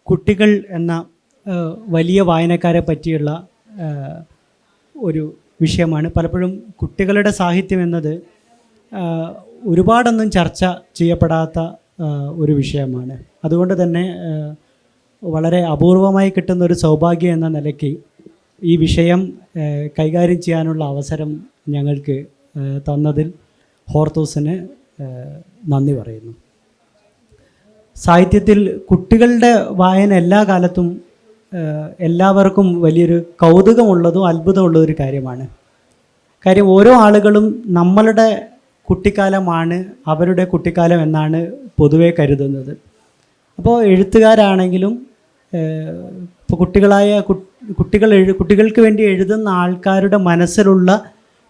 കുട്ടികൾ എന്ന വലിയ വായനക്കാരെ പറ്റിയുള്ള ഒരു വിഷയമാണ്. പലപ്പോഴും കുട്ടികളുടെ സാഹിത്യം എന്നത് ഒരുപാടൊന്നും ചർച്ച ചെയ്യപ്പെടാത്ത ഒരു വിഷയമാണ്. അതുകൊണ്ട് തന്നെ വളരെ അപൂർവമായി കിട്ടുന്ന ഒരു സൗഭാഗ്യം എന്ന നിലയ്ക്ക് ഈ വിഷയം കൈകാര്യം ചെയ്യാനുള്ള അവസരം ഞങ്ങൾക്ക് തന്നതിൽ ഹോർത്തൂസിന് നന്ദി പറയുന്നു. സാഹിത്യത്തിൽ കുട്ടികളുടെ വായന എല്ലാ കാലത്തും എല്ലാവർക്കും വലിയൊരു കൗതുകമുള്ളതും അത്ഭുതമുള്ളതൊരു കാര്യമാണ്. കാര്യം ഓരോ ആളുകളും നമ്മളുടെ കുട്ടിക്കാലമാണ് അവരുടെ കുട്ടിക്കാലം എന്നാണ് പൊതുവെ കരുതുന്നത്. അപ്പോൾ എഴുത്തുകാരാണെങ്കിലും ഇപ്പോൾ കുട്ടികൾക്ക് വേണ്ടി എഴുതുന്ന ആൾക്കാരുടെ മനസ്സിലുള്ള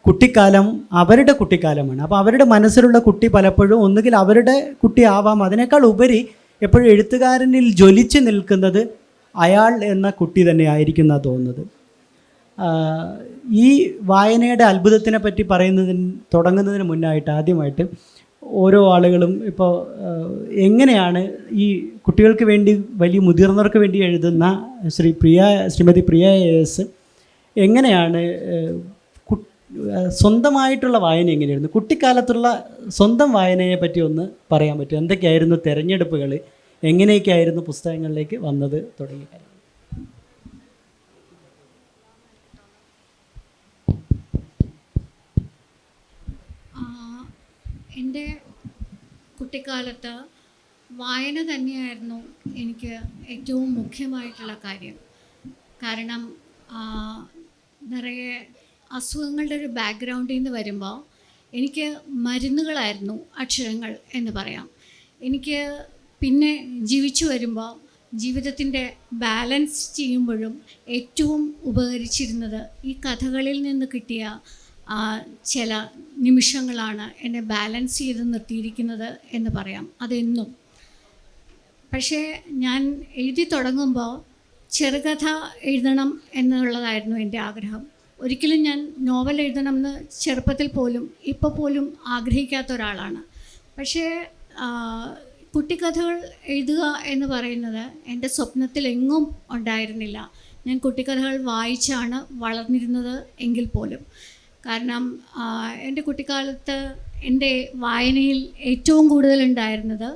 കുട്ടിക്കാലം അവരുടെ കുട്ടിക്കാലമാണ്. അപ്പോൾ അവരുടെ മനസ്സിലുള്ള കുട്ടി പലപ്പോഴും ഒന്നുകിൽ അവരുടെ കുട്ടിയാവാം, അതിനേക്കാൾ ഉപരി എപ്പോഴും എഴുത്തുകാരനിൽ ജ്വലിച്ച് നിൽക്കുന്നത് അയാൾ എന്ന കുട്ടി തന്നെ ആയിരിക്കും എന്നാണ് തോന്നുന്നത്. ഈ വായനയുടെ അത്ഭുതത്തിനെ പറ്റി തുടങ്ങുന്നതിന് മുന്നായിട്ട് ആദ്യമായിട്ട് ഓരോ ആളുകളും ഇപ്പോൾ എങ്ങനെയാണ് ഈ കുട്ടികൾക്ക് വേണ്ടി വലിയ മുതിർന്നവർക്ക് വേണ്ടി എഴുതുന്ന ശ്രീമതി പ്രിയ എസ് എങ്ങനെയാണ് സ്വന്തമായിട്ടുള്ള വായന എങ്ങനെയായിരുന്നു, കുട്ടിക്കാലത്തുള്ള സ്വന്തം വായനയെ പറ്റി ഒന്ന് പറയാൻ പറ്റും? എന്തൊക്കെയായിരുന്നു തിരഞ്ഞെടുപ്പുകൾ, എങ്ങനെയൊക്കെയായിരുന്നു പുസ്തകങ്ങളിലേക്ക് വന്നത് തുടങ്ങിയ കാര്യം? എൻ്റെ കുട്ടിക്കാലത്ത് വായന തന്നെയായിരുന്നു എനിക്ക് ഏറ്റവും മുഖ്യമായിട്ടുള്ള കാര്യം. കാരണം നിറയെ അസുഖങ്ങളുടെ ഒരു ബാക്ക്ഗ്രൗണ്ടിൽ നിന്ന് വരുമ്പോൾ എനിക്ക് മരുന്നുകളായിരുന്നു അക്ഷരങ്ങൾ എന്ന് പറയാം. എനിക്ക് പിന്നെ ജീവിച്ചു വരുമ്പോൾ ജീവിതത്തിൻ്റെ ബാലൻസ് ചെയ്യുമ്പോഴും ഏറ്റവും ഉപകരിച്ചിരുന്നത് ഈ കഥകളിൽ നിന്ന് കിട്ടിയ ചില നിമിഷങ്ങളാണ് എന്നെ ബാലൻസ് ചെയ്ത് നിർത്തിയിരിക്കുന്നത് എന്ന് പറയാം, അതെന്നും. പക്ഷേ ഞാൻ എഴുതി തുടങ്ങുമ്പോൾ ചെറുകഥ എഴുതണം എന്നുള്ളതായിരുന്നു എൻ്റെ ആഗ്രഹം. ഒരിക്കലും ഞാൻ നോവൽ എഴുതണം എന്ന് ചെറുപ്പത്തിൽ പോലും ഇപ്പോൾ പോലും ആഗ്രഹിക്കാത്ത ഒരാളാണ്. പക്ഷേ കുട്ടിക്കഥകൾ എഴുതുക എന്ന് പറയുന്നത് എൻ്റെ സ്വപ്നത്തിൽ എങ്ങും ഉണ്ടായിരുന്നില്ല. ഞാൻ കുട്ടിക്കഥകൾ വായിച്ചാണ് വളർന്നിരുന്നത് എങ്കിൽ പോലും. കാരണം എൻ്റെ കുട്ടിക്കാലത്ത് എൻ്റെ വായനയിൽ ഏറ്റവും കൂടുതലുണ്ടായിരുന്നത്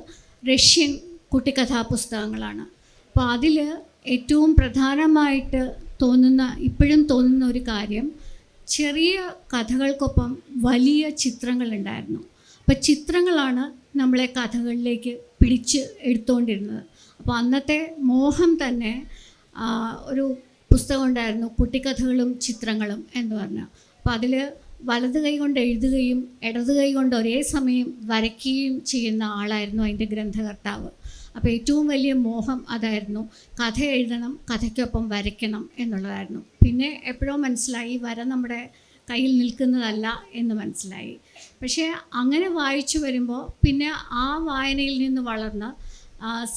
റഷ്യൻ കുട്ടിക്കഥാ പുസ്തകങ്ങളാണ്. അപ്പോൾ അതിൽ ഏറ്റവും പ്രധാനമായിട്ട് ഇപ്പോഴും തോന്നുന്ന ഒരു കാര്യം, ചെറിയ കഥകൾക്കൊപ്പം വലിയ ചിത്രങ്ങളുണ്ടായിരുന്നു. അപ്പോൾ ചിത്രങ്ങളാണ് നമ്മളെ കഥകളിലേക്ക് പിടിച്ച് എടുത്തുകൊണ്ടിരുന്നത്. അപ്പോൾ അന്നത്തെ മോഹം തന്നെ ഒരു പുസ്തകം ഉണ്ടായിരുന്നു, കുട്ടിക്കഥകളും ചിത്രങ്ങളും എന്ന് പറഞ്ഞാൽ. അപ്പോൾ അതിൽ വലത് കൈ കൊണ്ട് എഴുതുകയും ഇടത് കൈ കൊണ്ട് ഒരേ സമയം വരയ്ക്കുകയും ചെയ്യുന്ന ആളായിരുന്നു അതിൻ്റെ ഗ്രന്ഥകർത്താവ്. അപ്പോൾ ഏറ്റവും വലിയ മോഹം അതായിരുന്നു, കഥ എഴുതണം, കഥയ്ക്കൊപ്പം വരയ്ക്കണം എന്നുള്ളതായിരുന്നു. പിന്നെ എപ്പോഴോ മനസ്സിലായി വര നമ്മുടെ കയ്യിൽ നിൽക്കുന്നതല്ല എന്ന് മനസ്സിലായി. പക്ഷേ അങ്ങനെ വായിച്ചു വരുമ്പോൾ പിന്നെ ആ വായനയിൽ നിന്ന് വളർന്ന്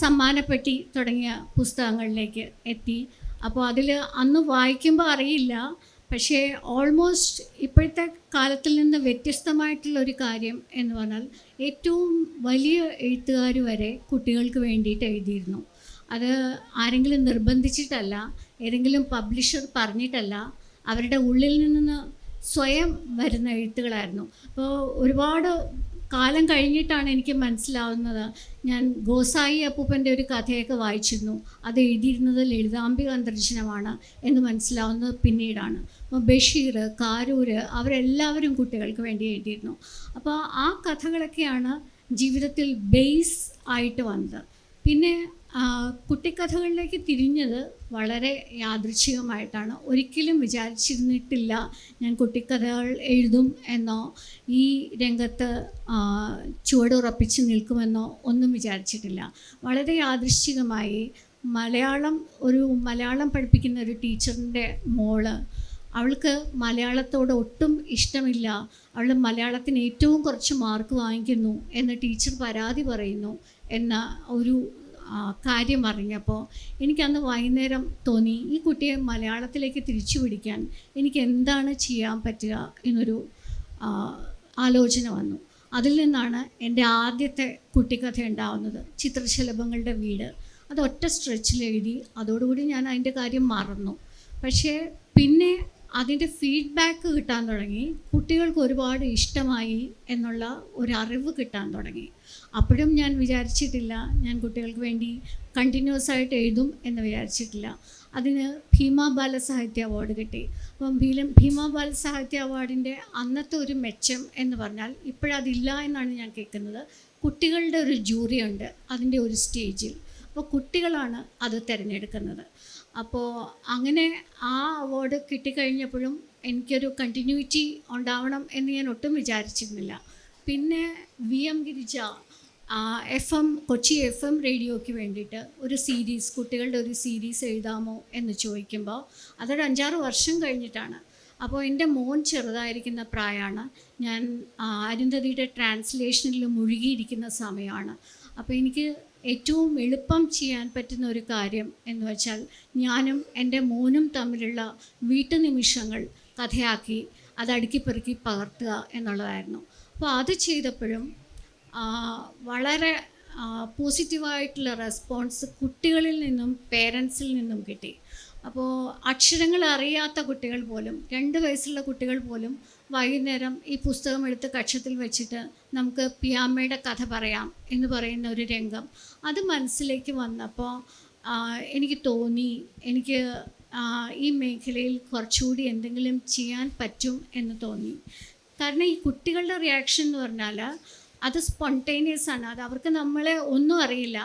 സമ്മാനപ്പെട്ടി തുടങ്ങിയ പുസ്തകങ്ങളിലേക്ക് എത്തി. അപ്പോൾ അതിൽ അന്ന് വായിക്കുമ്പോൾ അറിയില്ല, പക്ഷേ ഓൾമോസ്റ്റ് ഇപ്പോഴത്തെ കാലത്തിൽ നിന്ന് വ്യത്യസ്തമായിട്ടുള്ളൊരു കാര്യം എന്ന് പറഞ്ഞാൽ ഏറ്റവും വലിയ എഴുത്തുകാർ വരെ കുട്ടികൾക്ക് വേണ്ടിയിട്ട് എഴുതിയിരുന്നു. അത് ആരെങ്കിലും നിർബന്ധിച്ചിട്ടല്ല, ഏതെങ്കിലും പബ്ലിഷർ പറഞ്ഞിട്ടല്ല, അവരുടെ ഉള്ളിൽ നിന്ന് സ്വയം വരുന്ന എഴുത്തുകളായിരുന്നു. അപ്പോൾ ഒരുപാട് കാലം കഴിഞ്ഞിട്ടാണ് എനിക്ക് മനസ്സിലാവുന്നത്. ഞാൻ ഗോസായി അപ്പൂപ്പൻ്റെ ഒരു കഥയൊക്കെ വായിച്ചിരുന്നു, അത് എഴുതിയിരുന്നത് ലളിതാംബിക അന്തർജനമാണ് എന്ന് മനസ്സിലാവുന്നത് പിന്നീടാണ്. അപ്പോൾ ബഷീർ, കാരൂര് അവരെല്ലാവരും കുട്ടികൾക്ക് വേണ്ടി എഴുതിയിരുന്നു. അപ്പോൾ ആ കഥകളൊക്കെയാണ് ജീവിതത്തിൽ ബേസ് ആയിട്ട് വന്നത്. പിന്നെ കുട്ടിക്കഥകളിലേക്ക് തിരിഞ്ഞത് വളരെ യാദൃച്ഛികമായിട്ടാണ്. ഒരിക്കലും വിചാരിച്ചിരുന്നിട്ടില്ല ഞാൻ കുട്ടിക്കഥകൾ എഴുതും എന്നോ ഈ രംഗത്ത് ചുവടുറപ്പിച്ച് നിൽക്കുമെന്നോ ഒന്നും വിചാരിച്ചിട്ടില്ല. വളരെ യാദൃച്ഛികമായി മലയാളം പഠിപ്പിക്കുന്ന ഒരു ടീച്ചറിൻ്റെ മോള്, അവൾക്ക് മലയാളത്തോട് ഒട്ടും ഇഷ്ടമില്ല, അവൾ മലയാളത്തിന് ഏറ്റവും കുറച്ച് മാർക്ക് വാങ്ങിക്കുന്നു എന്ന് ടീച്ചർ പരാതി പറയുന്നു എന്ന ഒരു കാര്യം അറിഞ്ഞപ്പോൾ എനിക്കന്ന് വൈകുന്നേരം തോന്നി, ഈ കുട്ടിയെ മലയാളത്തിലേക്ക് തിരിച്ചു പിടിക്കാൻ എനിക്ക് എന്താണ് ചെയ്യാൻ പറ്റുക എന്നൊരു ആലോചന വന്നു. അതിൽ നിന്നാണ് എൻ്റെ ആദ്യത്തെ കുട്ടിക്കഥ ഉണ്ടാവുന്നത്, ചിത്രശലഭങ്ങളുടെ വീട്. അത് ഒറ്റ സ്ട്രെച്ചിൽ എഴുതി. അതോടുകൂടി ഞാൻ അതിൻ്റെ കാര്യം മറന്നു. പക്ഷേ പിന്നെ അതിൻ്റെ ഫീഡ്ബാക്ക് കിട്ടാൻ തുടങ്ങി. കുട്ടികൾക്ക് ഒരുപാട് ഇഷ്ടമായി എന്നുള്ള ഒരു അറിവ് കിട്ടാൻ തുടങ്ങി. അപ്പോഴും ഞാൻ വിചാരിച്ചിട്ടില്ല ഞാൻ കുട്ടികൾക്ക് വേണ്ടി കണ്ടിന്യൂസ് ആയിട്ട് എഴുതും എന്ന് വിചാരിച്ചിട്ടില്ല. അതിന് ഭീമ ബാലസാഹിത്യ അവാർഡ് കിട്ടി. അപ്പം ഭീമ ബാലസാഹിത്യ അവാർഡിൻ്റെ അന്നത്തെ ഒരു മെച്ചം എന്ന് പറഞ്ഞാൽ ഇപ്പോഴതില്ല എന്നാണ് ഞാൻ കേൾക്കുന്നത്. കുട്ടികളുടെ ഒരു ജൂറി ഉണ്ട് അതിൻ്റെ ഒരു സ്റ്റേജിൽ. അപ്പോൾ കുട്ടികളാണ് അത് തിരഞ്ഞെടുക്കുന്നത്. അപ്പോൾ അങ്ങനെ ആ അവാർഡ് കിട്ടിക്കഴിഞ്ഞപ്പോഴും എനിക്കൊരു കണ്ടിന്യൂറ്റി ഉണ്ടാവണം എന്ന് ഞാൻ ഒട്ടും വിചാരിച്ചിരുന്നില്ല. പിന്നെ VM ഗിരിജ കൊച്ചി FM റേഡിയോയ്ക്ക് വേണ്ടിയിട്ട് ഒരു സീരീസ്, കുട്ടികളുടെ ഒരു സീരീസ് എഴുതാമോ എന്ന് ചോദിക്കുമ്പോൾ അതൊരു 5-6 വർഷം കഴിഞ്ഞിട്ടാണ്. അപ്പോൾ എൻ്റെ മോൻ ചെറുതായിരിക്കുന്ന പ്രായമാണ്. ഞാൻ അരുന്ധതിയുടെ ട്രാൻസ്ലേഷനിൽ മുഴുകിയിരിക്കുന്ന സമയമാണ്. അപ്പോൾ എനിക്ക് ഏറ്റവും എളുപ്പം ചെയ്യാൻ പറ്റുന്ന ഒരു കാര്യം എന്ന് വെച്ചാൽ ഞാനും എൻ്റെ മോനും തമ്മിലുള്ള വീട്ടുനിമിഷങ്ങൾ കഥയാക്കി അത് അടുക്കിപ്പെറുക്കി പകർത്തുക എന്നുള്ളതായിരുന്നു. അപ്പോൾ അത് ചെയ്തപ്പോഴും വളരെ പോസിറ്റീവായിട്ടുള്ള റെസ്പോൺസ് കുട്ടികളിൽ നിന്നും പേരൻസിൽ നിന്നും കിട്ടി. അപ്പോൾ അക്ഷരങ്ങൾ അറിയാത്ത കുട്ടികൾ പോലും, 2 വയസ്സുള്ള കുട്ടികൾ പോലും വൈകുന്നേരം ഈ പുസ്തകം എടുത്ത് കക്ഷത്തിൽ വെച്ചിട്ട് നമുക്ക് പിയാമ്മയുടെ കഥ പറയാം എന്ന് പറയുന്ന ഒരു രംഗം അത് മനസ്സിലേക്ക് വന്നപ്പോൾ എനിക്ക് തോന്നി എനിക്ക് ഈ മേഖലയിൽ കുറച്ചുകൂടി എന്തെങ്കിലും ചെയ്യാൻ പറ്റും എന്ന് തോന്നി. കാരണം ഈ കുട്ടികളുടെ റിയാക്ഷൻ എന്ന് പറഞ്ഞാൽ അത് സ്പോണ്ടേനിയസ് ആണ്. അത് അവർക്ക് നമ്മളെ ഒന്നും അറിയില്ല.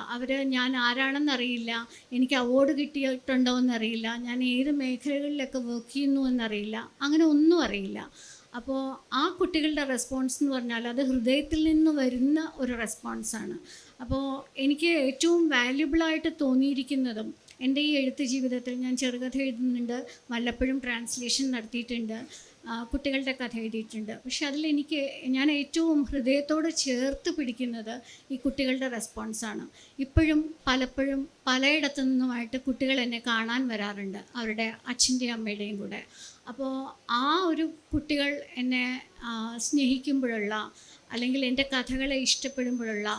ഞാൻ ആരാണെന്നറിയില്ല, എനിക്ക് അവാർഡ് കിട്ടിയിട്ടുണ്ടോ എന്നറിയില്ല, ഞാൻ ഏത് മേഖലകളിലൊക്കെ വർക്ക് ചെയ്യുന്നു എന്നറിയില്ല, അങ്ങനെ ഒന്നും അറിയില്ല. അപ്പോൾ ആ കുട്ടികളുടെ റെസ്പോൺസ് എന്ന് പറഞ്ഞാൽ അത് ഹൃദയത്തിൽ നിന്ന് വരുന്ന ഒരു റെസ്പോൺസാണ്. അപ്പോൾ എനിക്ക് ഏറ്റവും വാല്യുബിളായിട്ട് തോന്നിയിരിക്കുന്നതും എൻ്റെ ഈ എഴുത്ത് ജീവിതത്തിൽ ഞാൻ ചെറുകഥ എഴുതുന്നുണ്ട്, വല്ലപ്പോഴും ട്രാൻസ്ലേഷൻ നടത്തിയിട്ടുണ്ട്, കുട്ടികളുടെ കഥ എഴുതിയിട്ടുണ്ട്. പക്ഷെ ഞാൻ ഏറ്റവും ഹൃദയത്തോട് ചേർത്ത് പിടിക്കുന്നത് ഈ കുട്ടികളുടെ റെസ്പോൺസാണ്. ഇപ്പോഴും പലപ്പോഴും പലയിടത്തു നിന്നുമായിട്ട് കുട്ടികൾ എന്നെ കാണാൻ വരാറുണ്ട്, അവരുടെ അച്ഛൻ്റെയും അമ്മയുടെയും കൂടെ. അപ്പോൾ ആ ഒരു കുട്ടികൾ എന്നെ സ്നേഹിക്കുമ്പോഴുള്ള അല്ലെങ്കിൽ എൻ്റെ കഥകളെ ഇഷ്ടപ്പെടുമ്പോഴുള്ള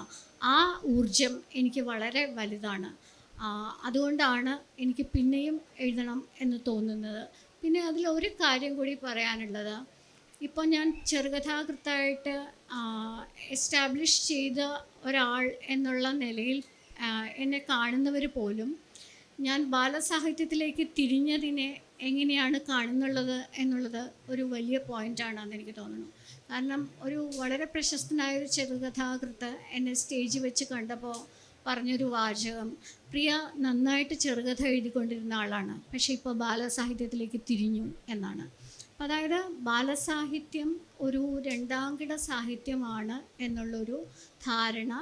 ആ ഊർജം എനിക്ക് വളരെ വലുതാണ്. അതുകൊണ്ടാണ് എനിക്ക് പിന്നെയും എഴുതണം എന്ന് തോന്നുന്നത്. പിന്നെ അതിലൊരു കാര്യം കൂടി പറയാനുള്ളത്, ഇപ്പോൾ ഞാൻ ചെറുകഥാകൃത്തായിട്ട് എസ്റ്റാബ്ലിഷ് ചെയ്ത ഒരാൾ എന്നുള്ള നിലയിൽ എന്നെ കാണുന്നവർ പോലും ഞാൻ ബാലസാഹിത്യത്തിലേക്ക് തിരിഞ്ഞതിനെ എങ്ങനെയാണ് കാണുന്നുള്ളത് എന്നുള്ളത് ഒരു വലിയ പോയിൻ്റാണെന്ന് എനിക്ക് തോന്നുന്നു. കാരണം ഒരു വളരെ പ്രശസ്തനായൊരു ചെറുകഥാകൃത്ത് എന്നെ സ്റ്റേജിൽ വെച്ച് കണ്ടപ്പോൾ പറഞ്ഞൊരു വാചകം, പ്രിയ നന്നായിട്ട് ചെറുകഥ എഴുതിക്കൊണ്ടിരുന്ന ആളാണ്, പക്ഷേ ഇപ്പോൾ ബാലസാഹിത്യത്തിലേക്ക് തിരിഞ്ഞു എന്നാണ്. അപ്പോൾ അതായത് ബാലസാഹിത്യം ഒരു രണ്ടാംകിട സാഹിത്യമാണ് എന്നുള്ളൊരു ധാരണ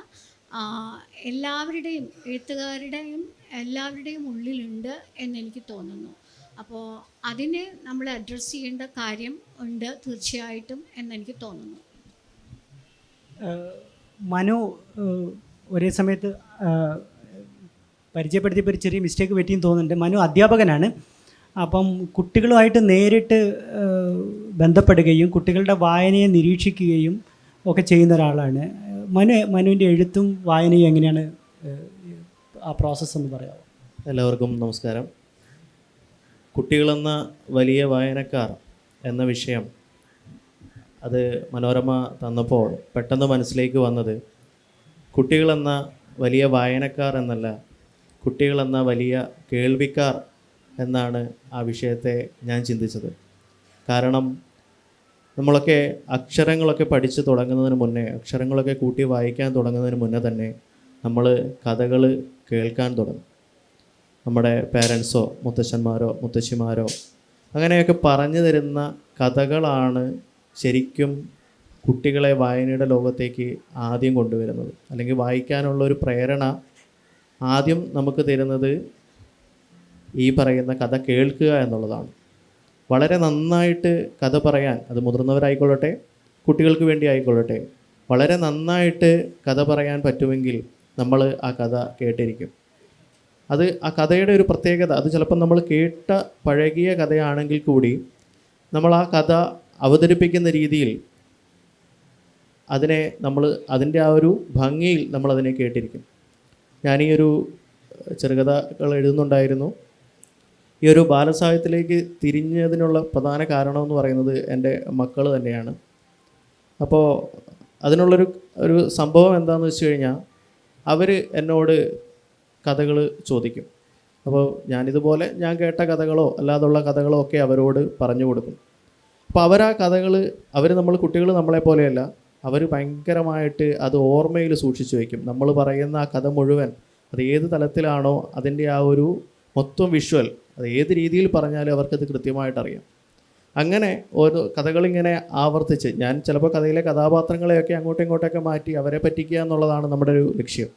എല്ലാവരുടെയും എഴുത്തുകാരുടെയും എല്ലാവരുടെയും ഉള്ളിലുണ്ട് എന്നെനിക്ക് തോന്നുന്നു. അപ്പോൾ അതിനെ നമ്മൾ അഡ്രസ്സ് ചെയ്യേണ്ട കാര്യം ഉണ്ട് തീർച്ചയായിട്ടും എന്നെനിക്ക് തോന്നുന്നു. മനു ഒരേ സമയത്ത് പരിചയപ്പെടുത്തിയപ്പോൾ ഒരു ചെറിയ മിസ്റ്റേക്ക് പറ്റിയെന്ന് തോന്നുന്നുണ്ട്. മനു അധ്യാപകനാണ്. അപ്പം കുട്ടികളുമായിട്ട് നേരിട്ട് ബന്ധപ്പെടുകയും കുട്ടികളുടെ വായനയെ നിരീക്ഷിക്കുകയും ഒക്കെ ചെയ്യുന്ന ഒരാളാണ്. മനുവിൻ്റെ എഴുത്തും വായനയും എങ്ങനെയാണ് ആ പ്രോസസ്സ് എന്ന് പറയാമോ? എല്ലാവർക്കും നമസ്കാരം. കുട്ടികളെന്ന വലിയ വായനക്കാർ എന്ന വിഷയം അത് മനോരമ തന്നപ്പോൾ പെട്ടെന്ന് മനസ്സിലേക്ക് വന്നത് കുട്ടികളെന്ന വലിയ വായനക്കാർ എന്നല്ല, കുട്ടികളെന്ന വലിയ കേൾവിക്കാർ എന്നാണ് ആ വിഷയത്തെ ഞാൻ ചിന്തിച്ചത്. കാരണം നമ്മളൊക്കെ അക്ഷരങ്ങളൊക്കെ പഠിച്ച് തുടങ്ങുന്നതിന് മുന്നേ, അക്ഷരങ്ങളൊക്കെ കൂട്ടി വായിക്കാൻ തുടങ്ങുന്നതിന് മുന്നേ തന്നെ നമ്മൾ കഥകൾ കേൾക്കാൻ തുടങ്ങും. നമ്മുടെ പേരൻസോ മുത്തശ്ശന്മാരോ മുത്തശ്ശിമാരോ അങ്ങനെയൊക്കെ പറഞ്ഞു തരുന്ന കഥകളാണ് ശരിക്കും കുട്ടികളെ വായനയുടെ ലോകത്തേക്ക് ആദ്യം കൊണ്ടുവരുന്നത്. അല്ലെങ്കിൽ വായിക്കാനുള്ളൊരു പ്രേരണ ആദ്യം നമുക്ക് തരുന്നത് ഈ പറയുന്ന കഥ കേൾക്കുക എന്നുള്ളതാണ്. വളരെ നന്നായിട്ട് കഥ പറയാൻ, അത് മുതിർന്നവരായിക്കൊള്ളട്ടെ കുട്ടികൾക്ക് വേണ്ടി ആയിക്കൊള്ളട്ടെ, വളരെ നന്നായിട്ട് കഥ പറയാൻ പറ്റുമെങ്കിൽ നമ്മൾ ആ കഥ കേട്ടിരിക്കും. അത് ആ കഥയുടെ ഒരു പ്രത്യേകത, അത് ചിലപ്പോൾ നമ്മൾ കേട്ട പഴകിയ കഥയാണെങ്കിൽ കൂടി നമ്മൾ ആ കഥ അവതരിപ്പിക്കുന്ന രീതിയിൽ അതിനെ അതിൻ്റെ ആ ഒരു ഭംഗിയിൽ നമ്മളതിനെ കേട്ടിരിക്കും. ഞാനീ ഒരു ചെറുകഥകൾ എഴുതുന്നുണ്ടായിരുന്നു. ഈ ഒരു ബാലസാഹിത്യത്തിലേക്ക് തിരിഞ്ഞതിനുള്ള പ്രധാന കാരണമെന്ന് പറയുന്നത് എൻ്റെ മക്കൾ തന്നെയാണ്. അപ്പോൾ അതിനുള്ളൊരു സംഭവം എന്താണെന്ന് വെച്ച് കഴിഞ്ഞാൽ, അവർ എന്നോട് കഥകൾ ചോദിക്കും. അപ്പോൾ ഞാനിതുപോലെ ഞാൻ കേട്ട കഥകളോ അല്ലാതുള്ള കഥകളോ ഒക്കെ അവരോട് പറഞ്ഞു കൊടുക്കും. അപ്പോൾ ആ കഥകൾ നമ്മൾ കുട്ടികൾ നമ്മളെ പോലെയല്ല, അവർ ഭയങ്കരമായിട്ട് അത് ഓർമ്മയിൽ സൂക്ഷിച്ചു വയ്ക്കും. നമ്മൾ പറയുന്ന ആ കഥ മുഴുവൻ അത് ഏത് തലത്തിലാണോ അതിൻ്റെ ആ ഒരു മൊത്തം വിഷ്വൽ, അത് ഏത് രീതിയിൽ പറഞ്ഞാലും അവർക്കത് കൃത്യമായിട്ടറിയാം. അങ്ങനെ ഓരോ കഥകളിങ്ങനെ ആവർത്തിച്ച്, ഞാൻ ചിലപ്പോൾ കഥയിലെ കഥാപാത്രങ്ങളെയൊക്കെ അങ്ങോട്ടും ഇങ്ങോട്ടൊക്കെ മാറ്റി അവരെ പറ്റിക്കുക എന്നുള്ളതാണ് നമ്മുടെ ഒരു ലക്ഷ്യം.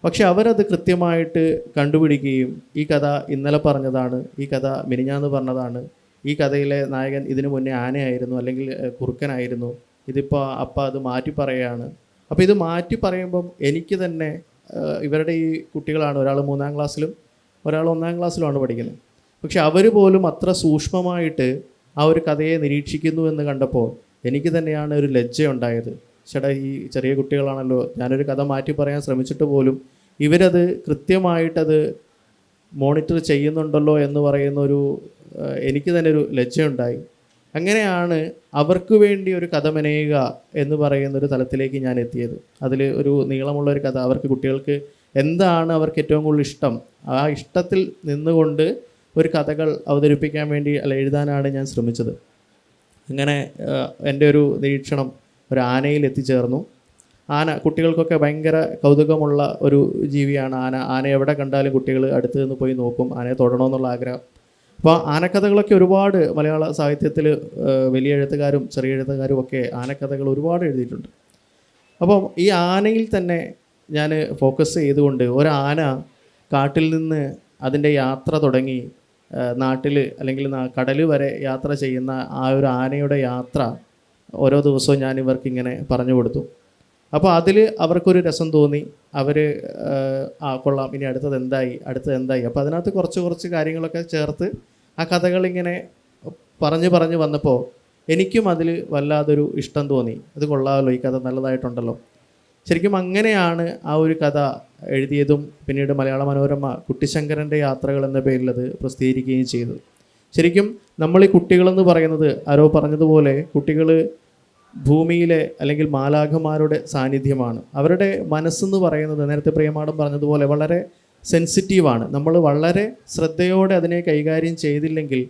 പക്ഷെ അവരത് കൃത്യമായിട്ട് കണ്ടുപിടിക്കുകയും, ഈ കഥ ഇന്നലെ പറഞ്ഞതാണ്, ഈ കഥ മിനിഞ്ഞാന്ന് പറഞ്ഞതാണ്, ഈ കഥയിലെ നായകൻ ഇതിനു മുന്നേ ആനയായിരുന്നു അല്ലെങ്കിൽ കുറുക്കനായിരുന്നു, ഇതിപ്പോൾ അത് മാറ്റി പറയുകയാണ്. അപ്പോൾ ഇത് മാറ്റി പറയുമ്പം എനിക്ക് തന്നെ ഇവരുടെ ഈ കുട്ടികളാണ്, ഒരാൾ 3ാം ക്ലാസ്സിലും ഒരാൾ 1ാം ക്ലാസ്സിലുമാണ് പഠിക്കുന്നത്. പക്ഷെ അവർ പോലും അത്ര സൂക്ഷ്മമായിട്ട് ആ ഒരു കഥയെ നിരീക്ഷിക്കുന്നു എന്ന് കണ്ടപ്പോൾ എനിക്ക് തന്നെയാണ് ഒരു ലജ്ജയുണ്ടായത്. ചേട്ടാ, ഈ ചെറിയ കുട്ടികളാണല്ലോ, ഞാനൊരു കഥ മാറ്റി പറയാൻ ശ്രമിച്ചിട്ട് പോലും ഇവരത് കൃത്യമായിട്ടത് മോണിറ്റർ ചെയ്യുന്നുണ്ടല്ലോ എന്ന് പറയുന്നൊരു എനിക്ക് തന്നെ ഒരു ലജ്ജയുണ്ടായി. അങ്ങനെയാണ് അവർക്ക് വേണ്ടി ഒരു കഥ മെനയുക എന്ന് പറയുന്നൊരു തലത്തിലേക്ക് ഞാൻ എത്തിയത്. അതിൽ ഒരു നീളമുള്ളൊരു കഥ, അവർക്ക് കുട്ടികൾക്ക് എന്താണ് അവർക്ക് ഏറ്റവും കൂടുതൽ ഇഷ്ടം, ആ ഇഷ്ടത്തിൽ നിന്നുകൊണ്ട് ഒരു കഥകൾ അവതരിപ്പിക്കാൻ വേണ്ടി എഴുതാനാണ് ഞാൻ ശ്രമിച്ചത്. അങ്ങനെ എൻ്റെ ഒരു നിരീക്ഷണം ഒരു ആനയിൽ എത്തിച്ചേർന്നു. ആന കുട്ടികൾക്കൊക്കെ ഭയങ്കര കൗതുകമുള്ള ഒരു ജീവിയാണ് ആന എവിടെ കണ്ടാലും കുട്ടികൾ അടുത്ത് നിന്ന് പോയി നോക്കും, ആനയെ തൊടണമെന്നുള്ള ആഗ്രഹം. അപ്പോൾ ആനക്കഥകളൊക്കെ ഒരുപാട് മലയാള സാഹിത്യത്തിൽ വലിയ എഴുത്തുകാരും ചെറിയ എഴുത്തുകാരും ഒക്കെ ആനക്കഥകൾ ഒരുപാട് എഴുതിയിട്ടുണ്ട്. അപ്പം ഈ ആനയിൽ തന്നെ ഞാൻ ഫോക്കസ് ചെയ്തുകൊണ്ട്, ഒരാന കാട്ടിൽ നിന്ന് അതിൻ്റെ യാത്ര തുടങ്ങി നാട്ടിൽ അല്ലെങ്കിൽ കടൽ വരെ യാത്ര ചെയ്യുന്ന ആ ഒരു ആനയുടെ യാത്ര ഓരോ ദിവസവും ഞാൻ ഇവർക്കിങ്ങനെ പറഞ്ഞു കൊടുത്തു. അപ്പോൾ അതിൽ അവർക്കൊരു രസം തോന്നി. അവർ കൊള്ളാം, ഇനി അടുത്തത് എന്തായി. അപ്പോൾ അതിനകത്ത് കുറച്ച് കാര്യങ്ങളൊക്കെ ചേർത്ത് ആ കഥകളിങ്ങനെ പറഞ്ഞു വന്നപ്പോൾ എനിക്കും അതിൽ വല്ലാതൊരു ഇഷ്ടം തോന്നി. അത് കൊള്ളാമല്ലോ, ഈ കഥ നല്ലതായിട്ടുണ്ടല്ലോ. ശരിക്കും അങ്ങനെയാണ് ആ ഒരു കഥ എഴുതിയതും പിന്നീട് മലയാള മനോരമ കുട്ടിശങ്കരൻ്റെ യാത്രകൾ എന്ന പേരിൽ അത് പ്രസിദ്ധീകരിക്കുകയും ചെയ്തത്. ശരിക്കും നമ്മൾ ഈ കുട്ടികളെന്ന് പറയുന്നത് ആരോ പറഞ്ഞതുപോലെ കുട്ടികൾ ഭൂമിയിലെ അല്ലെങ്കിൽ മാലാഖമാരുടെ സാന്നിധ്യമാണ്. അവരുടെ മനസ്സെന്ന് പറയുന്നത് നേരത്തെ പ്രിയമാടം പറഞ്ഞതുപോലെ വളരെ സെൻസിറ്റീവാണ്. നമ്മൾ വളരെ ശ്രദ്ധയോടെ അതിനെ കൈകാര്യം ചെയ്തില്ലെങ്കിൽ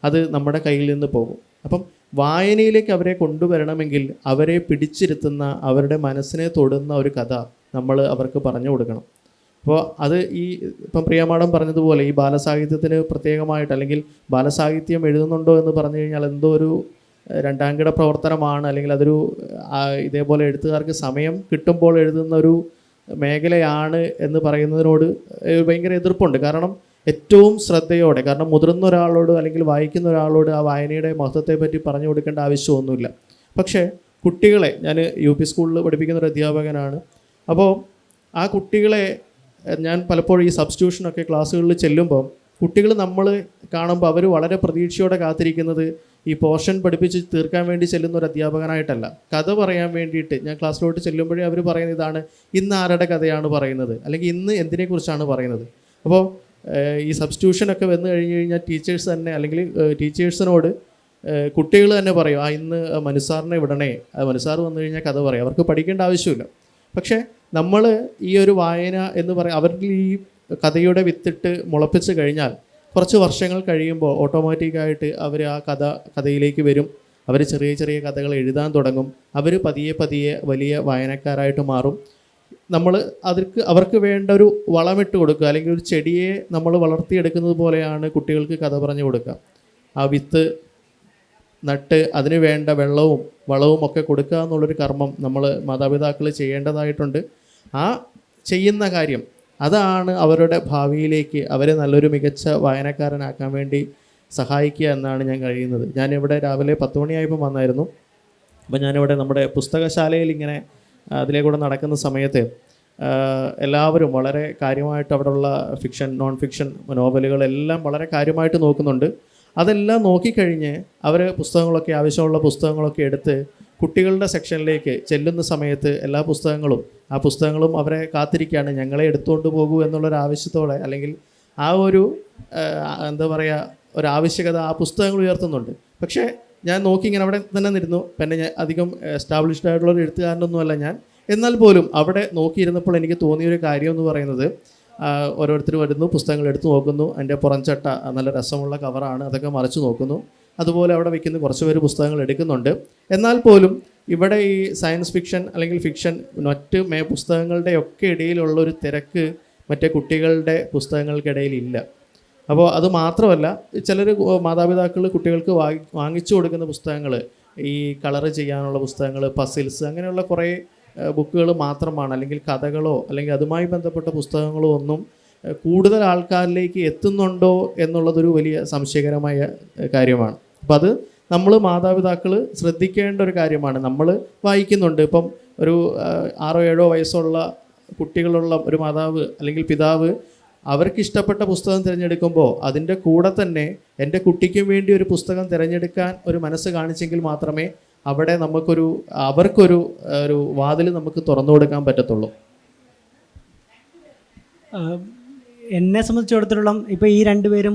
അത് നമ്മുടെ കയ്യിൽ നിന്ന് പോകും. അപ്പം വായനയിലേക്ക് അവരെ കൊണ്ടുവരണമെങ്കിൽ അവരെ പിടിച്ചിരുത്തുന്ന, അവരുടെ മനസ്സിനെ തൊടുന്ന ഒരു കഥ നമ്മൾ അവർക്ക് പറഞ്ഞു കൊടുക്കണം. അപ്പോൾ അത് ഇപ്പം പ്രിയമാടം പറഞ്ഞതുപോലെ ഈ ബാലസാഹിത്യത്തിന് പ്രത്യേകമായിട്ട്, അല്ലെങ്കിൽ ബാലസാഹിത്യം എഴുതുന്നുണ്ടോ എന്ന് പറഞ്ഞു കഴിഞ്ഞാൽ എന്തോ ഒരു രണ്ടാംകിട പ്രവർത്തനമാണ്, അല്ലെങ്കിൽ അതൊരു ഇതേപോലെ എഴുത്തുകാർക്ക് സമയം കിട്ടുമ്പോൾ എഴുതുന്ന ഒരു മേഖലയാണ് എന്ന് പറയുന്നതിനോട് ഭയങ്കര എതിർപ്പുണ്ട്. കാരണം ഏറ്റവും ശ്രദ്ധയോടെ, കാരണം മുതിർന്ന ഒരാളോട് അല്ലെങ്കിൽ വായിക്കുന്ന ഒരാളോട് ആ വായനയുടെ മഹത്വത്തെ പറ്റി പറഞ്ഞു കൊടുക്കേണ്ട ആവശ്യമൊന്നുമില്ല. പക്ഷേ കുട്ടികളെ, ഞാൻ UP സ്കൂളിൽ പഠിപ്പിക്കുന്ന ഒരു അധ്യാപകനാണ്. അപ്പോൾ ആ കുട്ടികളെ ഞാൻ പലപ്പോഴും ഈ സബ്സ്റ്റിറ്റ്യൂഷനൊക്കെ ക്ലാസ്സുകളിൽ ചെല്ലുമ്പോൾ കുട്ടികൾ നമ്മൾ കാണുമ്പോൾ അവർ വളരെ പ്രതീക്ഷയോടെ കാത്തിരിക്കുന്നത് ഈ പോർഷൻ പഠിപ്പിച്ച് തീർക്കാൻ വേണ്ടി ചെല്ലുന്ന ഒരു അധ്യാപകനായിട്ടല്ല, കഥ പറയാൻ വേണ്ടിയിട്ട്. ഞാൻ ക്ലാസ്സിലോട്ട് ചെല്ലുമ്പോഴേ അവർ പറയുന്നത് ഇതാണ്, ഇന്ന് ആരുടെ കഥയാണ് പറയുന്നത്, അല്ലെങ്കിൽ ഇന്ന് എന്തിനെക്കുറിച്ചാണ് പറയുന്നത്. അപ്പോൾ ഈ സബ്സ്റ്റിറ്റ്യൂഷനൊക്കെ വന്നു കഴിഞ്ഞാൽ ടീച്ചേഴ്സ് തന്നെ, അല്ലെങ്കിൽ ടീച്ചേഴ്സിനോട് കുട്ടികൾ തന്നെ പറയും, ഇന്ന് മനുസാറിനെ വിടണേ, മനുസാർ വന്നു കഴിഞ്ഞാൽ കഥ പറയും. അവർക്ക് പഠിക്കേണ്ട ആവശ്യമില്ല. പക്ഷേ നമ്മൾ ഈ ഒരു വായന എന്ന് പറയും, അവരിൽ ഈ കഥയുടെ വിത്തിട്ട് മുളപ്പിച്ച് കഴിഞ്ഞാൽ കുറച്ച് വർഷങ്ങൾ കഴിയുമ്പോൾ ഓട്ടോമാറ്റിക്കായിട്ട് അവർ ആ കഥയിലേക്ക് വരും. അവർ ചെറിയ ചെറിയ കഥകൾ എഴുതാൻ തുടങ്ങും. അവർ പതിയെ വലിയ വായനക്കാരായിട്ട് മാറും. നമ്മൾ അവർക്ക് വേണ്ട ഒരു വളമിട്ട് കൊടുക്കുക, അല്ലെങ്കിൽ ഒരു ചെടിയെ നമ്മൾ വളർത്തിയെടുക്കുന്നത് പോലെയാണ് കുട്ടികൾക്ക് കഥ പറഞ്ഞു കൊടുക്കുക. ആ വിത്ത് നട്ട് അതിന് വേണ്ട വെള്ളവും വളവും ഒക്കെ കൊടുക്കുക എന്നുള്ളൊരു കർമ്മം നമ്മൾ മാതാപിതാക്കൾ ചെയ്യേണ്ടതായിട്ടുണ്ട്. ആ ചെയ്യുന്ന കാര്യം അതാണ് അവരുടെ ഭാവിയിലേക്ക് അവരെ നല്ലൊരു മികച്ച വായനക്കാരനാക്കാൻ വേണ്ടി സഹായിക്കുക എന്നാണ് ഞാൻ കഴിയുന്നത്. ഞാനിവിടെ രാവിലെ 10 മണിയായപ്പോൾ വന്നായിരുന്നു. അപ്പോൾ ഞാനിവിടെ നമ്മുടെ പുസ്തകശാലയിൽ ഇങ്ങനെ അതിലേക്കൂടെ നടക്കുന്ന സമയത്ത് എല്ലാവരും വളരെ കാര്യമായിട്ട് അവിടെയുള്ള ഫിക്ഷൻ, നോൺ ഫിക്ഷൻ നോവലുകളെല്ലാം വളരെ കാര്യമായിട്ട് നോക്കുന്നുണ്ട്. അതെല്ലാം നോക്കിക്കഴിഞ്ഞ് അവർ പുസ്തകങ്ങളൊക്കെ, ആവശ്യമുള്ള പുസ്തകങ്ങളൊക്കെ എടുത്ത് കുട്ടികളുടെ സെക്ഷനിലേക്ക് ചെല്ലുന്ന സമയത്ത് എല്ലാ പുസ്തകങ്ങളും അവരെ കാത്തിരിക്കുകയാണ്, ഞങ്ങളെ എടുത്തുകൊണ്ട് പോകൂ എന്നുള്ളൊരു ആവശ്യത്തോടെ, അല്ലെങ്കിൽ ആ ഒരു എന്താ പറയുക, ഒരു ആവശ്യകത ആ പുസ്തകങ്ങൾ ഉയർത്തുന്നുണ്ട്. പക്ഷേ ഞാൻ നോക്കി ഇങ്ങനെ അവിടെ തന്നെ നിന്നു. പിന്നെ ഞാൻ അധികം എസ്റ്റാബ്ലിഷ്ഡ് ആയിട്ടുള്ള ഒരു എഴുത്തുകാരനൊന്നുമല്ല ഞാൻ. എന്നാൽ പോലും അവിടെ നോക്കിയിരുന്നപ്പോൾ എനിക്ക് തോന്നിയൊരു കാര്യം എന്ന് പറയുന്നത്, ഓരോരുത്തർ വരുന്നു, പുസ്തകങ്ങൾ എടുത്തു നോക്കുന്നു, അതിൻ്റെ പുറംചട്ട നല്ല രസമുള്ള കവറാണ്, അതൊക്കെ മറിച്ച് നോക്കുന്നു. അതുപോലെ അവിടെ വയ്ക്കുന്ന കുറച്ച് പേര് പുസ്തകങ്ങൾ എടുക്കുന്നുണ്ട്. എന്നാൽ പോലും ഇവിടെ ഈ സയൻസ് ഫിക്ഷൻ അല്ലെങ്കിൽ ഫിക്ഷൻ മറ്റ് പുസ്തകങ്ങളുടെയൊക്കെ ഇടയിലുള്ള ഒരു തിരക്ക് മറ്റേ കുട്ടികളുടെ പുസ്തകങ്ങൾക്കിടയിൽ ഇല്ല. അപ്പോൾ അത് മാത്രമല്ല, ചിലർ മാതാപിതാക്കൾ കുട്ടികൾക്ക് വാങ്ങിച്ചു കൊടുക്കുന്ന പുസ്തകങ്ങൾ ഈ കളറ് ചെയ്യാനുള്ള പുസ്തകങ്ങൾ, പസിൽസ്, അങ്ങനെയുള്ള കുറേ ബുക്കുകൾ മാത്രമാണ്. അല്ലെങ്കിൽ കഥകളോ അല്ലെങ്കിൽ അതുമായി ബന്ധപ്പെട്ട പുസ്തകങ്ങളോ ഒന്നും കൂടുതൽ ആൾക്കാരിലേക്ക് എത്തുന്നുണ്ടോ എന്നുള്ളതൊരു വലിയ സംശയകരമായ കാര്യമാണ്. അപ്പം അത് നമ്മൾ മാതാപിതാക്കൾ ശ്രദ്ധിക്കേണ്ട ഒരു കാര്യമാണ്. നമ്മൾ വായിക്കുന്നുണ്ട്. ഇപ്പം ഒരു 6-7 വയസ്സുള്ള കുട്ടികളുള്ള ഒരു മാതാവ് അല്ലെങ്കിൽ പിതാവ് അവർക്കിഷ്ടപ്പെട്ട പുസ്തകം തിരഞ്ഞെടുക്കുമ്പോൾ അതിൻ്റെ കൂടെ തന്നെ എൻ്റെ കുട്ടിക്കും വേണ്ടി ഒരു പുസ്തകം തിരഞ്ഞെടുക്കാൻ ഒരു മനസ്സ് കാണിച്ചെങ്കിൽ മാത്രമേ അവിടെ അവർക്കൊരു വാതിൽ നമുക്ക് തുറന്നു കൊടുക്കാൻ പറ്റത്തുള്ളൂ. എന്നെ സംബന്ധിച്ചിടത്തോളം ഇപ്പോൾ ഈ രണ്ടുപേരും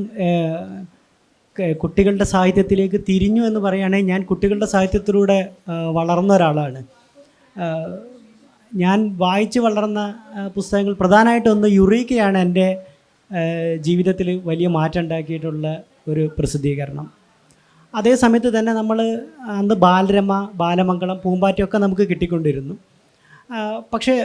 കുട്ടികളുടെ സാഹിത്യത്തിലേക്ക് തിരിഞ്ഞു എന്ന് പറയുകയാണെങ്കിൽ, ഞാൻ കുട്ടികളുടെ സാഹിത്യത്തിലൂടെ വളർന്ന ഒരാളാണ്. ഞാൻ വായിച്ച് വളർന്ന പുസ്തകങ്ങൾ പ്രധാനമായിട്ടൊന്ന് യുറീക്കയാണ് എൻ്റെ ജീവിതത്തിൽ വലിയ മാറ്റം ഉണ്ടാക്കിയിട്ടുള്ള ഒരു പ്രസിദ്ധീകരണം. അതേ സമയത്ത് തന്നെ നമ്മൾ അന്ന് ബാലരമ, ബാലമംഗളം, പൂമ്പാറ്റയൊക്കെ നമുക്ക് കിട്ടിക്കൊണ്ടിരുന്നു. പക്ഷേ